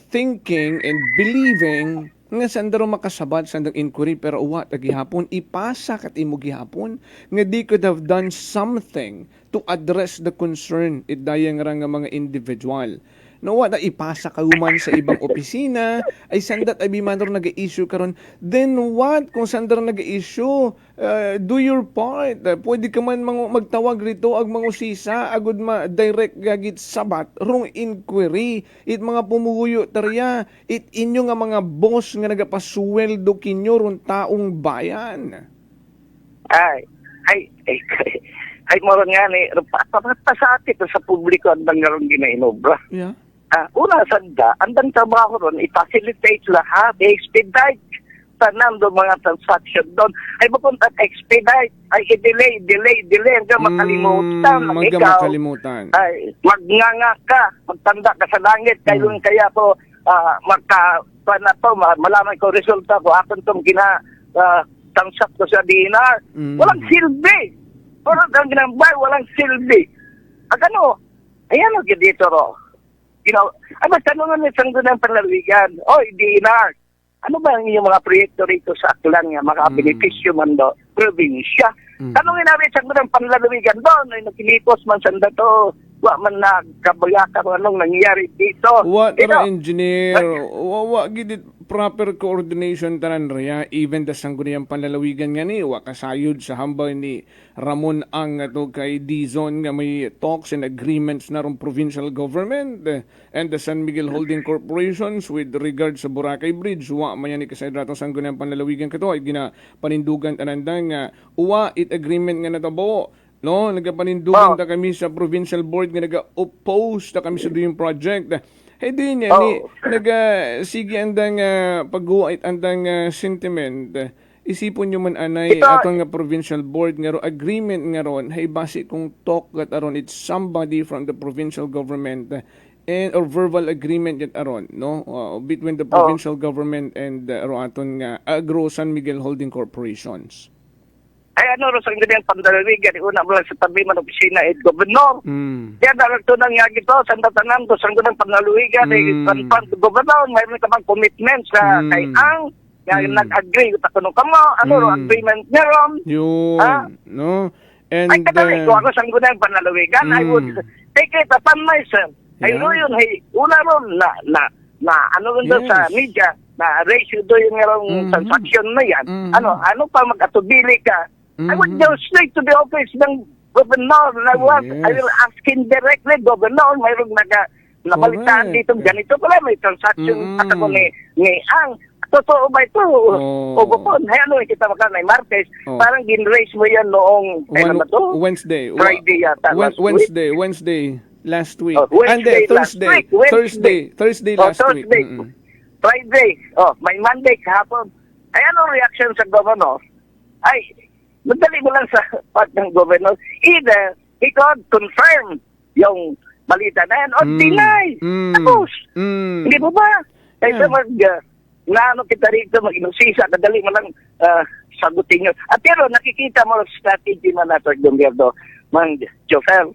Thinking and believing nga sandaro makasabat sandang inquiry pero uwa tagihapon ipasa kat imo gihapon nga they could have done something to address the concern it daya nga mga individual. No, na ipasa ka human sa ibang opisina, ay sandat ay bimanor nag-issue karon. Then what? Kung sandar nag-issue, do your part. Pwede ka man magtawag rito ag mga usisa, agud direct gagit sabat, rong inquiry. It mga pumuguyo tarya, it inyo nga mga boss nga nagapasweldo kinyo ron taong bayan. Ay moron nga ni, pasakit sa publiko ang nangarong ginainobra. Yeah. Una sanda, andang trabaho ron, i-facilitate lahat, i-expedite tanan do mga transaction doon. Ay mapunta expedite, ay i-delay, hanggang makalimutan. Makalimutan. Ay, magnganga ka, magtanda ka sa langit, kaya po, malaman ko resulta ko, akon itong transact ko sa DNR. Walang silbi. Ang ginambay, walang silbi. Ano? Ayan o, dito ro. Tanungan ng isang doon ng panlalawigan. DNR, ano ba ang iyong mga proyekto rito sa Aklan nga, mga benepisyo man do, probinsya? Tanungin namin isang doon ng panlalawigan doon, ay nakilipos man sanda to, wa man nagkabagaka kung anong nangyayari dito. What engineer? Gidit proper coordination tanan raya, even the sangguniang panlalawigan nga ni, wa kasayod sa hambay ni Ramon ang ato kay Dizon nga may talks and agreements na rong provincial government and the San Miguel Holding Corporations with regard sa Boracay Bridge. Wa man yan ni kasaydrato sangguniang panlalawigan kato ay ginapanindugan tanandang uwa it agreement nga natabo. No, nagapanindugan ta kami sa provincial board nga naga-oppose ta kami sa doing project. Hey din yan, sige andang pag-uwait andang sentiment. Isipon nyo man anay atong nga provincial board nga agreement nga ron, hey basi kung talk gat aron it's somebody from the provincial government and or verbal agreement yet aron, no? Between the provincial government and aton nga Agro San Miguel Holding Corporations. Ay ro sa ganyan pandalawigan, una mo lang sa tabi man opisina at gobernador. Kaya daragto nang yagi to, sanda tanan to, sanda ng pandalawigan, pan gobernador, mayroon ka bang commitment sa kay ang nag-agree ta kuno kamo, ro agreement meron. Yun, no? And ay kadali ko ako sa ganyan pandalawigan, I would take it upon myself. Ay yun, una ron na ron sa media, na ratio do yung transaction na yan, ano pa mag-atubili ka, I would go straight to the office ng governor. I will ask him directly, governor, mayroong nabalitaan dito, ganito pala, may transaction at ako ni Ang. Totoo ba ito? O bukod, kita makala na Martes, parang gin-raise mo yan noong, Wednesday. Friday yata, Wednesday last week. Wednesday last week. Thursday last week. Friday. May Monday kahapon. Ay, anong reaction sa governor? Ay, madali mo lang sa part ng governor. Either he could confirm yung balita na yan or deny. Tapos, hindi mo ba? Kaysa naano kita rito, mag-inusisa, kadali mo lang sagutin nyo. At pero nakikita mo strategy man nato yung gobyerno, Mang Jofer.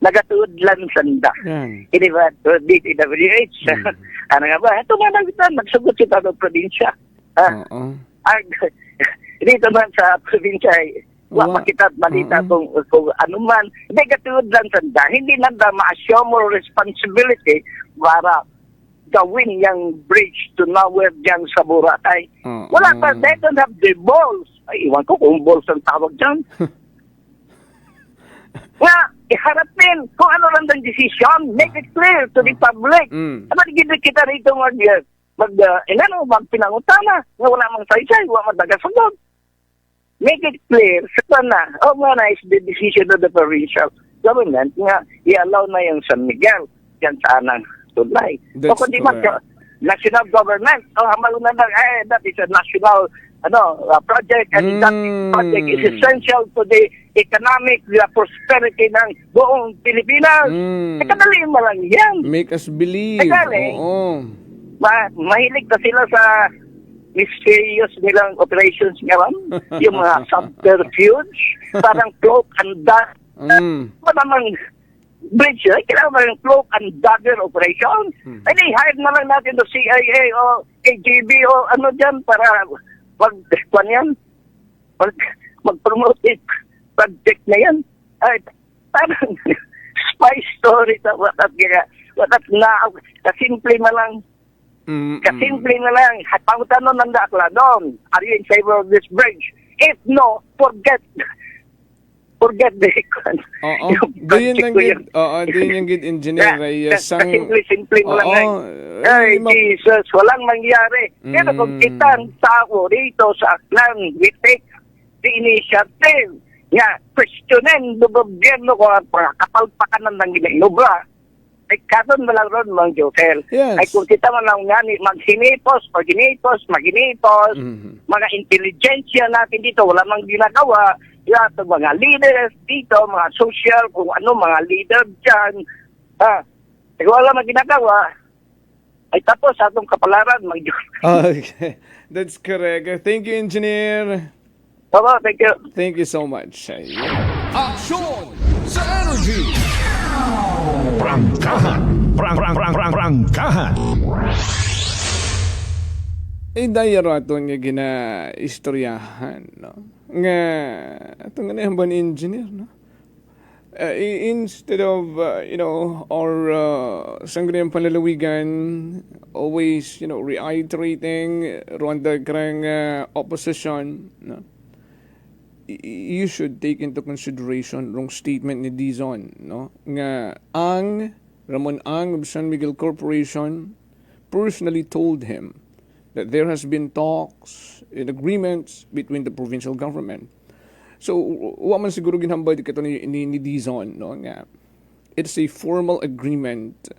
Nagatuod lang sanda. Hindi ba? DPWH. Ano nga ba? Ito nga lang, nagsugot kita ng probinsya. Dito man sa probinsya, wala kita at malita kung ano man. Hindi katuod lang sanda. Hindi nanda ma-assume mo responsibility para gawin yung bridge to nowhere dyan sa Boracay. Wala pa, they don't have the balls. Ay, iwan ko kung balls ang tawag dyan. Nga, iharapin kung ano lang ang decision, make it clear to the public. Ano kita rito magpinangutana, nga wala mang saysay, wala magdagasunod. Make it clear, sa na, is the decision of the provincial government, nga i-allow na yung San Miguel, yan sa anang tulay. O kundi national government, hamalo na lang, that is a national project, and that project is essential to the economic prosperity ng buong Pilipinas. Kadali mo lang yan. Make us believe. Mahilig na sila sa mysterious nilang operations ngayon, yung mga subterfuge, parang cloak and dagger. Namang bridge, kailangan mo yung cloak and dagger operation. Ay, hire na lang natin the CIA o KGB o ano dyan para mag-promote project na yan. Ay, parang spy story na kasimple na lang. Kasimple na lang. Pangutanong ng dakla doon. Are you in favor of this bridge? If no, forget the Doon yung gid engineer simple mo lang. Ay, Jesus, walang mangyari. Pero kung kitang tao rito sa Aklan, we take the initiative. Questionin ng gobyerno ko ang kapalpakan ng ginainuba. Ay, karon mo lang ron, Mang Jotel. Ay, kung kita man lang nga, maghinipos, mga intelligensya natin dito, wala mang ginagawa. Ito, mga leaders dito, mga social, kung ano, mga leader dyan. Wala mang ginagawa. Ay, tapos, atong kapalaran, Mang Jotel. Okay, that's correct. Thank you, Engineer. Thank you. Thank you so much. Aksyon sa Energy! Prangkahan! Daya rato nga gina-istoryahan, no? Nga, ito nga na yung engineer, no? Instead of, our sanggunayang panlalawigan, always, reiterating Rwanda karang opposition, no? You should take into consideration rong statement ni Dizon, no? Nga Ramon Ang of San Miguel Corporation personally told him that there has been talks and agreements between the provincial government. So, wa man siguro ginhambay dito ni Dizon, no? Nga it's a formal agreement,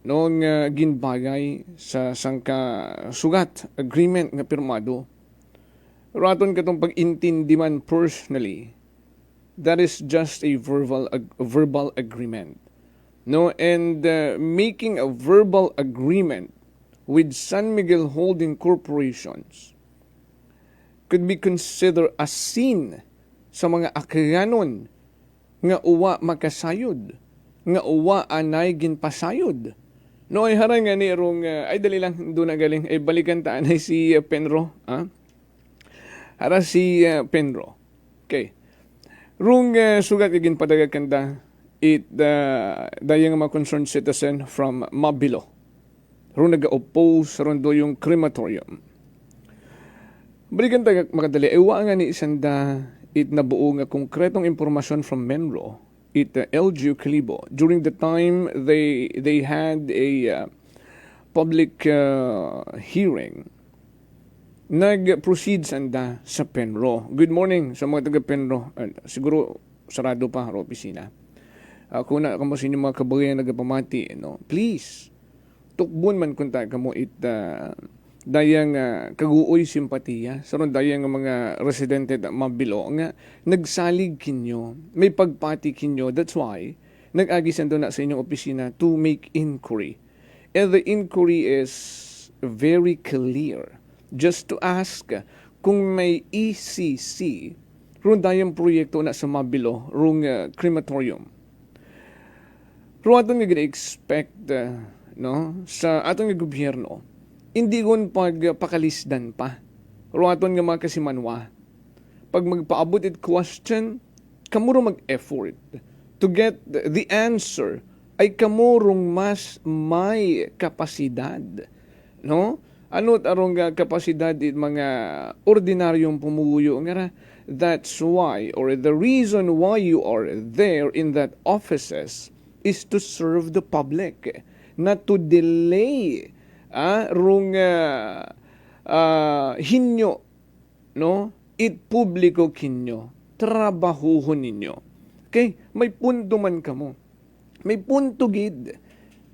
no? Nga ginbagay sa sangka sugat agreement nga pirmado. Raton katong pag-intindi man personally, that is just a verbal agreement. No, and making a verbal agreement with San Miguel Holding Corporations could be considered a sin sa mga Akrianon nga uwa makasayod, nga uwa anay ginpasayod. No, ay harang nga ni rong, ay dali lang, doon na galing, ay balikan taan ay si Penro, Hara si Penro. Okay. Rung sugat igin padagakanda it dayang mga concerned citizen from Mabilo. ron nag-oppose ron do yung crematorium. Balikan tayo makadali, ewa nga ni isanda it nabuo nga konkretong impormasyon from Menro, it LGU Kalibo. During the time they had a public hearing, nag-proceed sanda sa Penro. Good morning sa mga taga Penro. Siguro sarado pa ang opisina. Kung na kamo sa inyong mga kabayan nagpamati, no, please, tukbon man kung tayo kamo it dayang kaguoy simpatiya sa ron dayang mga residente da mabilo nga nagsalig kinyo, may pagpati kinyo. That's why nag-agisan doon na sa inyong opisina to make inquiry. And the inquiry is very clear. Just to ask kung may ECC ron dayang proyekto na sa mabilo rong crematorium. Ron atong nag-expect no, sa atong gobyerno, hindi gon pagpakalisdan pa. Ruaton nga mga kasimanwa. Pag magpaabot it question, kamuro mag-effort to get the answer ay kamurong mas may kapasidad. No? Ano arong kapasidad it mga ordinaryong pumuyo nga that's why or the reason why you are there in that offices is to serve the public, not to delay rung hinyo, no? It publiko kinyo, trabahuhon ninyo. Okay? May punto man kamo. May punto gid,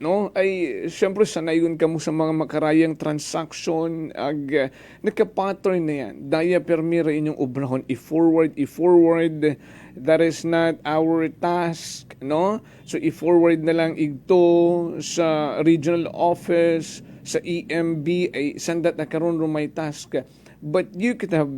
no? Ay syempre sanayon kamo sa mga makarayang transaction ag naka-pattern na yan. Daya permira inyong obrahon i-forward. That is not our task, no? So i-forward na lang igto sa regional office, sa EMB ay sandat na karon rumay task. But you could have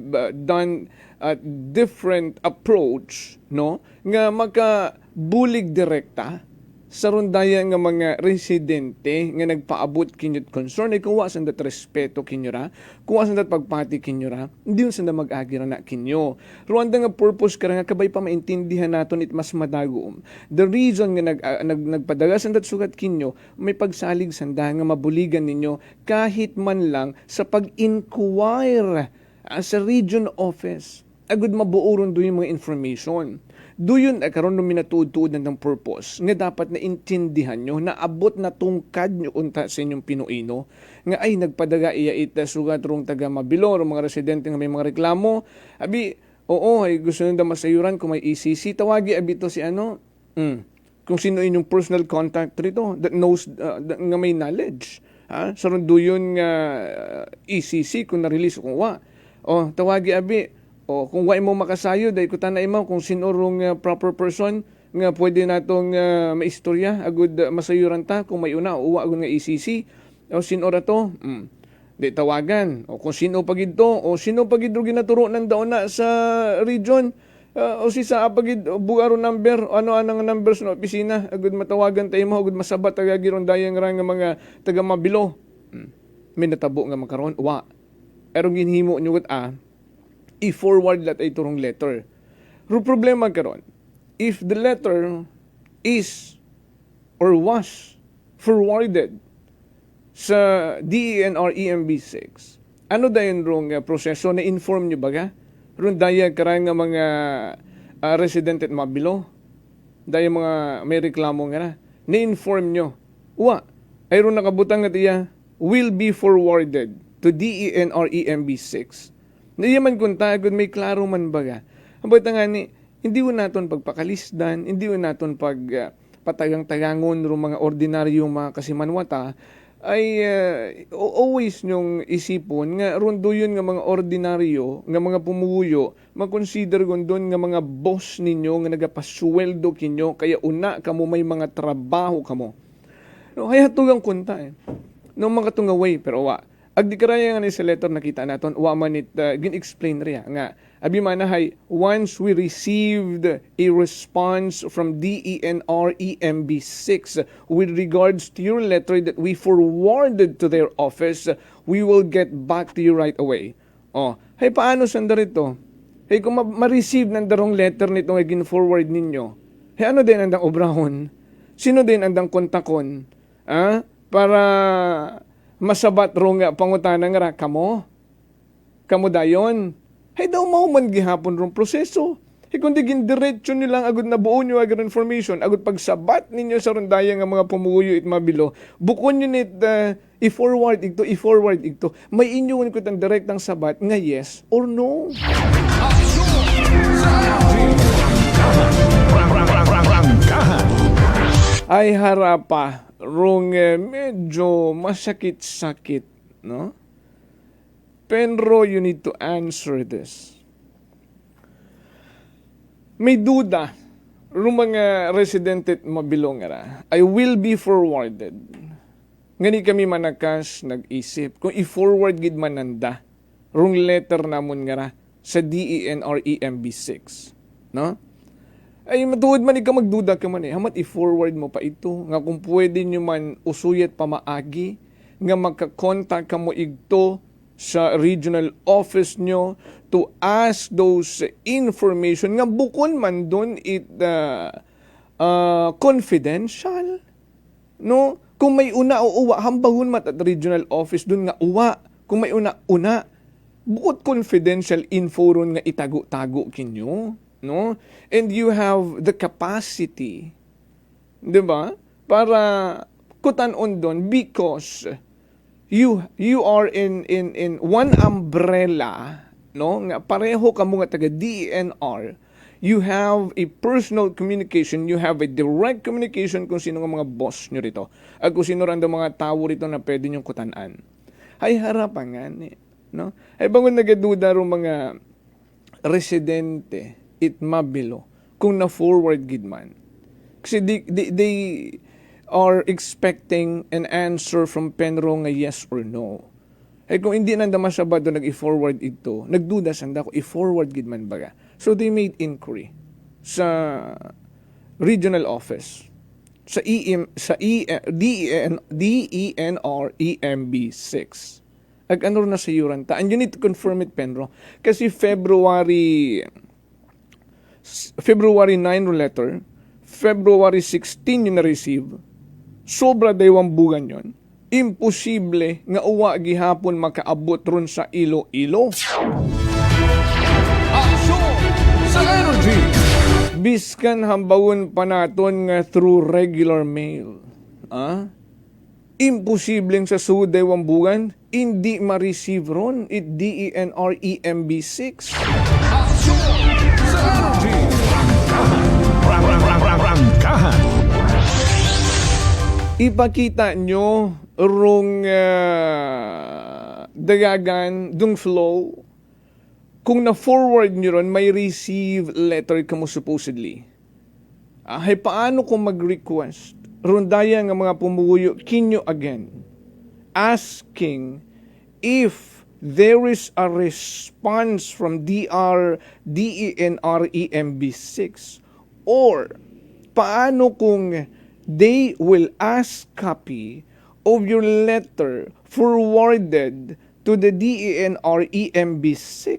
done a different approach, no? Nga makabulig direkta sa rundaya nga mga residente nga nagpaabot kinyot concern ay kuwa sandat respeto kinyo ra, kuwa sandat pagpati kinyo ra, hindi yun sanda mag-agira na kinyo. Ruanda nga purpose ka nga kabay pa maintindihan naton it mas madagom. The reason nga nagpadaga sandat sugat kinyo, may pagsalig sanda nga mabuligan ninyo kahit man lang sa pag-inquire sa region office. Agud mabuoron do yung mga information. Doon karon no minatuod-tuod ng purpose nga dapat na intindihan nyo na abot na tungkad nyo unta sa inyong Pinoino nga ay nagpadaga iya ita sugat rong taga mabilo rong mga residente nga may mga reklamo. Abi, oo, ay gusto nyo masayuran kung may ECC, tawagi abi to si ano, kung sino inyong personal contact rito that knows nga may knowledge. Sa ron doon nga ECC kung na-release kung wa. O, tawagi abi, o kung wa mo makasayo dahil ko tanay mo kung sino rong proper person nga pwede natong maistorya agud masayuran ta kung may una uwa agud nga ECC o sino ra to di tawagan o kung sino pagid to o sino pagid ro ginaturo ng daon na sa region o si sa pagid bugaro number ano anang numbers no opisina agud matawagan tayo mo agud masabat tagagiron dayang ra nga mga taga mabilo may natabo nga makaron wa erong ginhimo nyo i-forward lat ay turong letter. Pero problema karon, if the letter is or was forwarded sa DENR EMB6, ano dayon rong proseso na inform nyo baga? Ron daya karang nga mga resident at mabilo, daya mga may reklamo nga na inform nyo. Wa, ay ron nakabutang nga tiya will be forwarded to DENR EMB6. Nayaman kung tagod may klaro man baga. Ang bata nga ni, hindi ko naton pagpakalisdan, hindi ko naton patagang-tagangon ro mga ordinaryong mga kasimanwata, ay always nyong isipon nga rondo yun nga mga ordinaryo, nga mga pumuyo, mag-consider doon nga mga boss ninyo nga nagapasweldo kinyo, kaya una kamo may mga trabaho kamo. No, kaya tugang kunta no mga tungaway, pero wa. Agdi karaya nga ni sa letter nakita naton wa man it gin-explain riya nga abi manahay once we received a response from DENR EMB6 with regards to your letter that we forwarded to their office, we will get back to you right away. Oh, hay paano sanda rito? Hey kung ma-receive ng darong letter nito nga gin-forward ninyo. Hey ano din andang obrahon? Sino din andang kontakon? Para masabat ro nga pangutanan nga kamo dayon. Hay daw mao man gihapon rong proseso. Kundi gindiretso nilang agud na buo nyo agad information, agud pagsabat ninyo sa rondaya nga mga pumuyo it mabilo, bukon nyo nit i-forward igto. May inyong ko tang direktang sabat nga yes or no. Ay harapa, rong medyo masakit-sakit, no? Pero you need to answer this. May duda, rung mga residente mabilong nga I will be forwarded. Ngani kami manakas nag-isip, kung i-forward gid mananda, rung letter namon nga sa DENR EMB6. No? Ay matuod man ikaw magduda ka man hamat i-forward mo pa ito, nga kung pwede nyo man usuyat pamaagi, nga magkakontak ka mo igto sa regional office nyo to ask those information nga bukon man doon confidential. No? Kung may una o uwa, hambangon mat at regional office doon nga uwa. Kung may una, bukod confidential info ron nga itago-tago kinyo. No? And you have the capacity, di ba? Para kutanon doon because you are in one umbrella, no, nga pareho kamo nga taga DENR. You have a personal communication, you have a direct communication kung sino nga mga boss nyo rito at kung sino rando mga tao rito na pwede nyong kutanan. Ay harapan nga no? Ay bangon nagaduda ro mga residente it mabilo kung na-forward gid man. Kasi they are expecting an answer from Penro nga yes or no. Eh kung hindi nanda masabado nag-i-forward ito, nagduda sanda ko i-forward gid man baga. So they made inquiry sa regional office sa DENR EMB6. Ag ano na sa yuranta. And you need to confirm it, Penro. Kasi February 9 letter, February 16 yung na-receive, sobra daywang bugan yon. Imposible nga uwa gihapon makaabot ron sa Iloilo. Aksyon sa energy! Biskan hambawon pa naton nga through regular mail. Imposibleng sa suod daywang bugan, hindi ma-receive ron it DENR EMB6. Aksyon sa energy! Rangkahan! Ipakita nyo rong dagagan, dung flow. Kung na-forward nyo ron, may receive letter ka mo supposedly. Ay paano kung mag-request? Rondaya nga mga pumuyo, kinyo again. Asking if there is a response from DENR EMB6 or paano kung they will ask copy of your letter forwarded to the DENR EMB6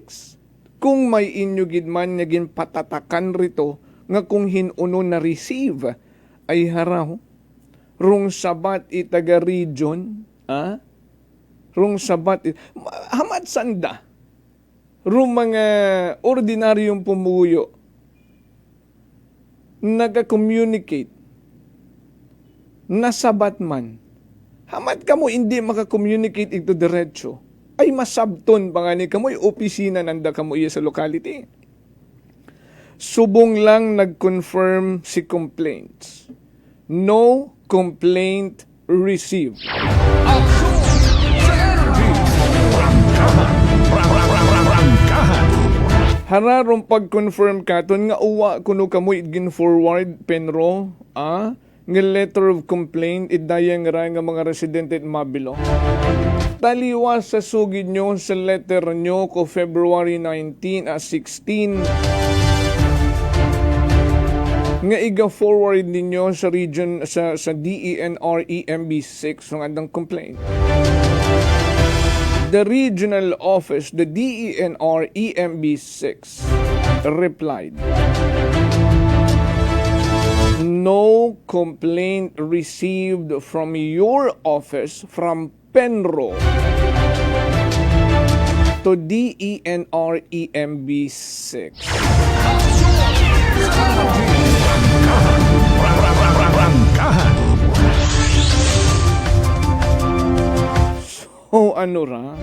kung may inyo gidman nga ginpatatakan rito nga kung hinuno na receive ay haraw rung sabat itaga region rung sabat hamat sanda rung mga ordinaryong pumuyo nagka-communicate nasabat man. Hamat ka mo hindi maka-communicate ito diretso. Ay masabton pa nga ni kamoy opisina nanda kamo iya sa locality. Subong lang nag-confirm si complaints. No complaint received. Aksyon sa energy! Rangkahan! Hararong pag-confirm katon nga uwa kuno kamoy gin-forward Penro, nga letter of complaint idayang ra nga mga residente at mabilo. Taliwas sa sugid nyo sa letter nyo ko February 16 nga iga-forward ninyo sa region sa DENR EMB6 ng andang complaint. The regional office, the DENR EMB6 replied, no complaint received from your office from Penro to DENREMB 6. So ano ra?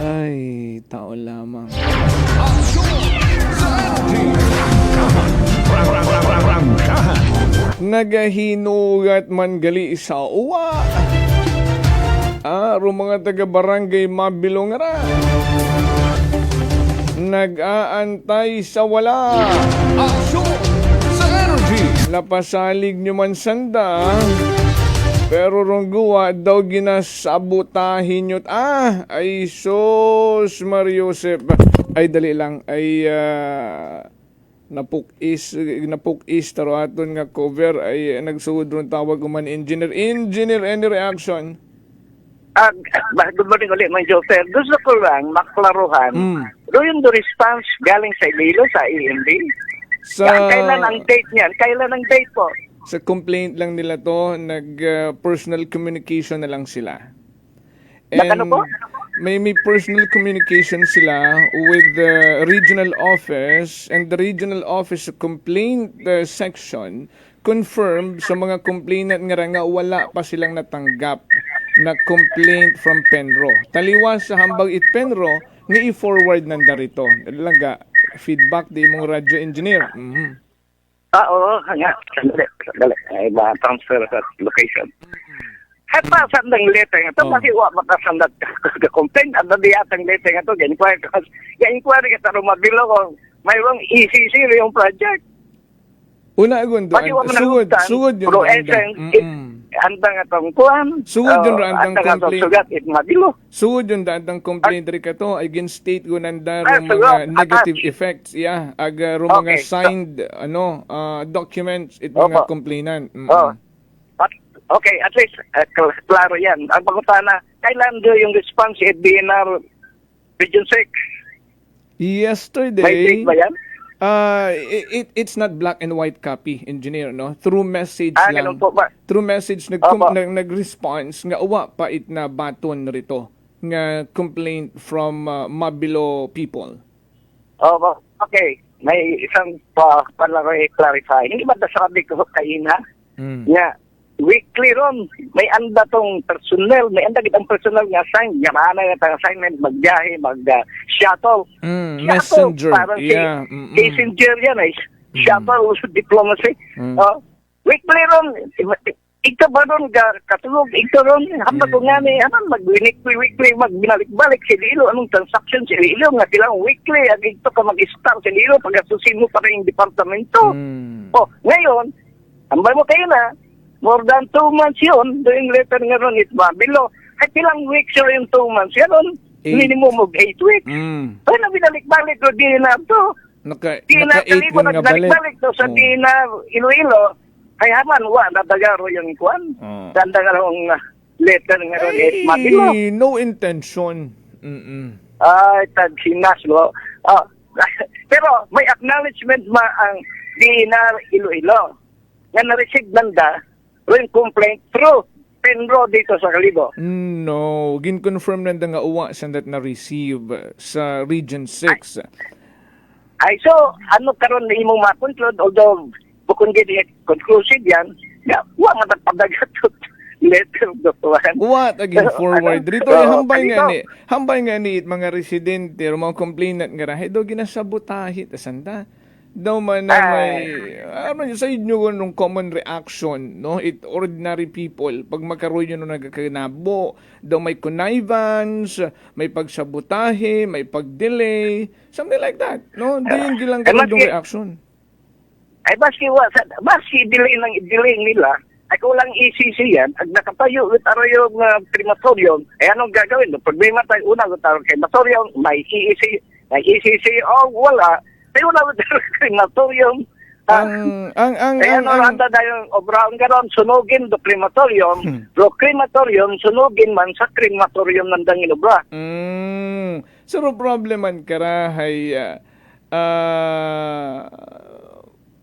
Ay, tao lamang. Nagahinugat man gali sa uwa. Mga taga-barangay mabilong ra. Nag-aantay sa wala. Aksyon sa energy. Lapasalig nyo man sanda. Pero rongguwa daw ginasabutahin nyo't. Ay sos Mariosep. Ay dali lang. Ay napukis taro aton nga cover. Ay nagsuod ron tawag uman engineer. Engineer, any reaction? Good morning ulit, Mang Joseph. Gusto ko lang maklaruhan. Do yung response galing sa Iloilo, sa EMD? Kailan ang date niyan? Kailan ang date po? Sa complaint lang nila to, personal communication na lang sila. And ano po? May personal communication sila with the regional office, and the regional office complaint section confirmed sa mga complainant nga wala pa silang natanggap na complaint from Penro. Taliwas sa hambag it Penro, nga i-forward nanda rito. Laga, feedback di mong radio engineer. Oo, nga. Sandali. Ay, transfer sa location. At pa sa ndang letter nga ito, kasi makasandat ka complaint. At di atang letter nga ito, inquire ka sa rumabilo kung mayroong ECC yung project. Una agon doon, sugod yun. Andang atong kuhan. Sugod yun andang complaint. Sugat it mabilo. Sugod yun andang complaint rin ka to. Against state ko nanda mga negative effects. Yeah. Mga signed documents it mga complainant. Okay, at least klaro yan. Ang pagkutana, kailan do yung response at DNR Region 6? Yesterday. May date ba yan? It's not black and white copy, engineer, no? Through message lang. Ganun po ba? Through message nag-response nga uwa pa it na baton rito nga complaint from Mabilo people. Okay. May isang pala ko i-clarify. Hindi ba sabi ko kaina? Nga weekly ron, may anda tong personnel, may anda kitang personnel nga assign, nga maana nga assignment, magbiyahe, mag-shuttle. Messenger. Parang messenger yan ay shuttle diplomacy. Weekly ron, ito ba ron katulog, ito ron, hamba ko nga ni, weekly, magbinalik-balik si Lilo, anong transaction si Lilo, nga silang weekly, at ito ka mag-start si Lilo, pag-asusin mo pa rin yung departamento. Ngayon, hamba mo kayo na, more than 2 months yun, doing letter nga ron, it Mabilo. At ilang weeks yun yung 2 months yun, minimum of 8 weeks. Ay, nabinalik-balik ko, di na ito. Naka-8 nga balik to sa di na Iloilo, ay haman, nadagaro yung ikuan. Ganda nga lang letter nga ron, it Mabilo. No intention. Ay, tagsinas, no? Pero, may acknowledgement ang di na Iloilo. Nga na-receive nanda, yung complaint through Penro dito sa Kalibo. No, gin-confirm na nga uwa sa that na-receive sa Region 6. Ay, so, ano karon na imong ma-conclude, although bukod gini conclusive yan, wa matapadagat letter doktoran. What again forward dito hambay nga ni mga residente o mga complainant nga rahe do ginasabotahit asanda. Daw man na may sa inyo nung common reaction, no? It ordinary people pag magkaroon nyo nung nagkakanabo, daw may connivance, may pagsabotahe, may pag-delay, something like that, no? Di yung gilang ganun reaction. Ay baski delay nila, ay kulang ECC yan, ag nakatayo utaro yung crematorium, ay anong gagawin? Pag may matay, unang utaro crematorium, may ECC, wala. Pero na crematorium. Kaya randa na yung obrang garon, sunugin do crematorium. Pero crematorium, sunugin man sa crematorium nandang inobra. So, probleman karahay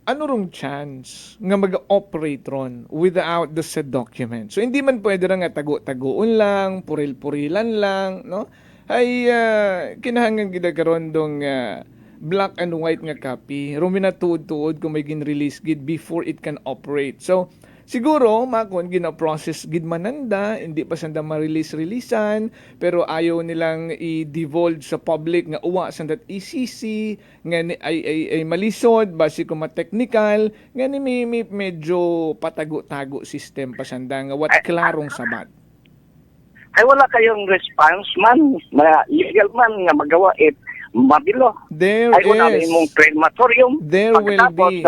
ano rong chance nga mag-operate ron without the said document? So, hindi man pwede nga tago-tagoon lang, puril-purilan lang, no? Ay, kinahanglan gidagaron dong black and white nga copy. Rumina tuod-tuod kung may gin-release gid before it can operate. So, siguro, makon, gina-process gid mananda, hindi pa sanda ma-release-releasean, pero ayaw nilang i-divulge sa public nga uwa sandat ECC, nga ay malisod, basi kung ma-technical, nga ni may medyo patago-tago system pa sanda nga what klarong sabat. Ay wala kayong response man, mga legal man nga magawa it mabilo. There ay wala is. imong crematorium. There will be.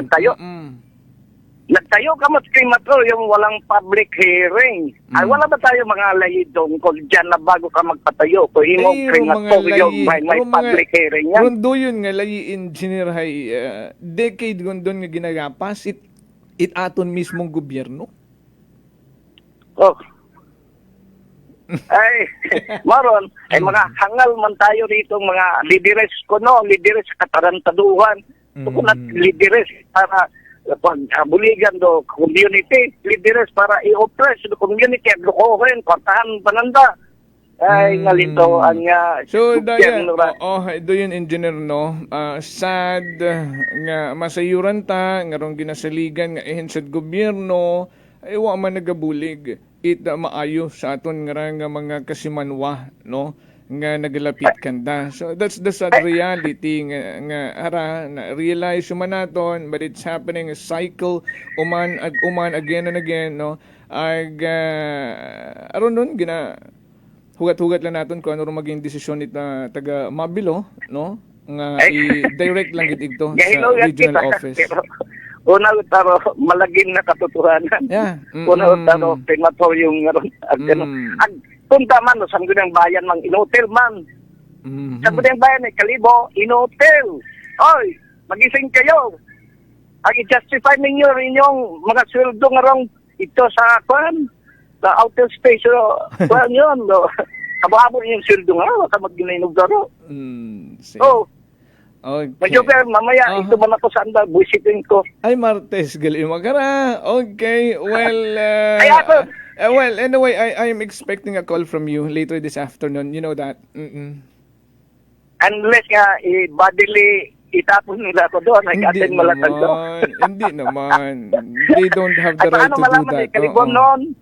Nagtayo ka mas crematorium, walang public hearing. Ay wala ba tayo mga layidong kung dyan na bago ka magpatayo? Kung imong crematorium, may public hearing yan. Rondo yun nga layi engineer hay decade gondon nga ginagapas it aton mismong gobyerno. Oh. Ay, maron, ay mga hangal man tayo rito, mga lideres ko, no? Lideres sa katarantaduhan. Kung lideres para pag-abuligan do community, lideres para i-oppress do community at lukohin, kwartahan pananda. Ay, nalito ang so, dayan, do yun engineer, no? Sad nga masayuran ta, nga rong ginasaligan nga ihinsad gobyerno, ay wa man nagabulig. Ita maayo sa aton nga mga kasimanwa, no, nga naglapit kanda. So that's the sad reality nga ara na realize man naton, but it's happening a cycle uman again and again, no. Aron nun gina hugat-hugat lang naton kung ano maging desisyon ita taga Mabilo, no, nga i-direct lang gid ito sa regional office. Una taro malaging na katotohanan. Yeah. Una taro crematorium ngaron. Ag punta man sa Sangguniang Bayan mang inotel man. Sa Sangguniang Bayan ay Kalibo inotel. Oy, magising kayo. Ag i-justify ninyo inyong mga sweldo ngarong ito sa kwan, sa outer space kwan yun. Kababo yung sweldo nga, wala mag-ginainog daro. Oh. Okay. Medyo mamaya, ito man ako sa anda, buisitin ko. Ay, Martes, gali magara. Okay, well, Ay, ako. well, anyway, I am expecting a call from you later this afternoon. You know that. Unless nga, bodily, itapon nila ko doon, ay kating malatag doon. Hindi naman. They don't have the right to do that. Ay, kalibon noon,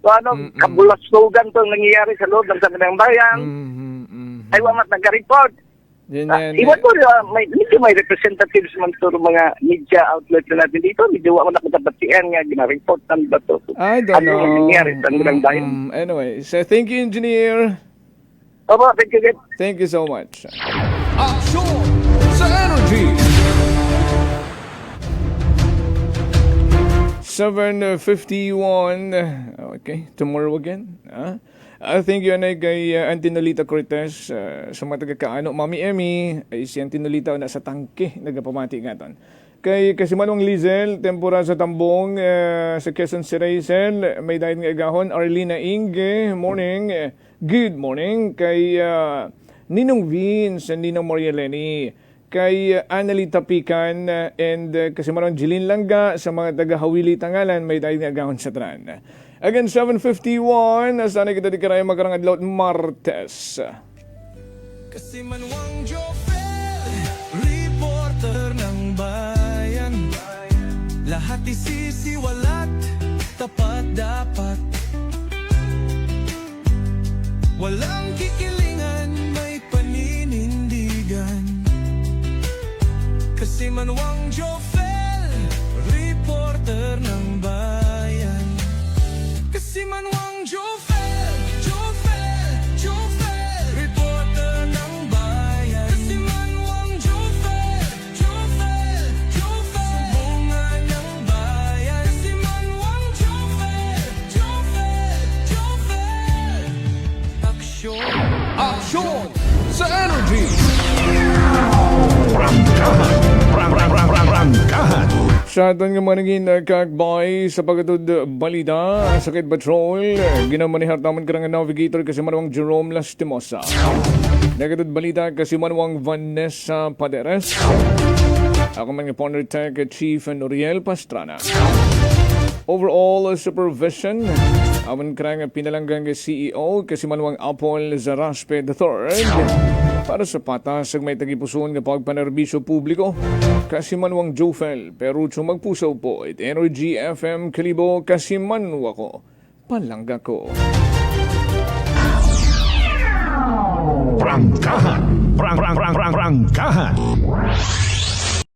kabulaslugan to nangyayari sa loob ng Sangguniang Bayan. Ay, wamat nag-report. Iwan ko, may representatives man to mga media outlets na natin dito. Medyo wala ko napatian nga, gina-report ng bato. I don't know. Ano nangyari sa Sangguniang Bayan. Anyway, so thank you, engineer. Opo, thank you, Gid. Thank you so much. Aksyon sa Energy. 7:51. Okay, tomorrow again. Thank you, Anay, kay Auntie Nolita Cortez sa mga taga-kaano. Mami Emmy, ay si Auntie Nolita na sa tangke, nagapamati nga ton. Kay Kasimanong Lizel, tempura sa Tambong, sa Quezon City, may dahil nga agahon. Arlina Inge, morning. Good morning. Kay Ninong Vince and Ninong Morieleni. Kay Annalita Pican and Kasimanong Jilin Langga sa mga taga-Hawili Tangalan, may dahil nga agahon sa Tran. Again, 7:51. Sana kita di karaya magkarang adlaw Martes. Kasi Manuang Jofel, reporter ng bayan. Lahat isisiwalat, tapat dapat. Walang kikilingan, may paninindigan. Kasi Manuang Jofel, reporter ng bayan. Kasi Manuang Jofel, reporter ng bayan. Kasi Manuang Jofel, sumbungan ng bayan. Kasi Manuang Jofel, Aksyon sa Energy. Sa aton nga mga naging kakbay sa pagkatod balita sa Sakit Patrol, ginamanihar naman ka ng navigator kasi Manuang Jerome Lastimosa. Nagatid balita kasi manwang Vanessa Paderes. Ako man nga Partner Tech Chief Noriel Pastrana. Overall supervision, awan ka nga pinalanggang CEO kasi manwang Apol Zaraspe III para sa patas ang may tagipuson nga pagpanerbisyo publiko. Kasi manwang Jofel, Perucho magpusaw po, it Energy FM Kalibo kasi manwa ko, palangga ko. Prangkahan. Prangkahan.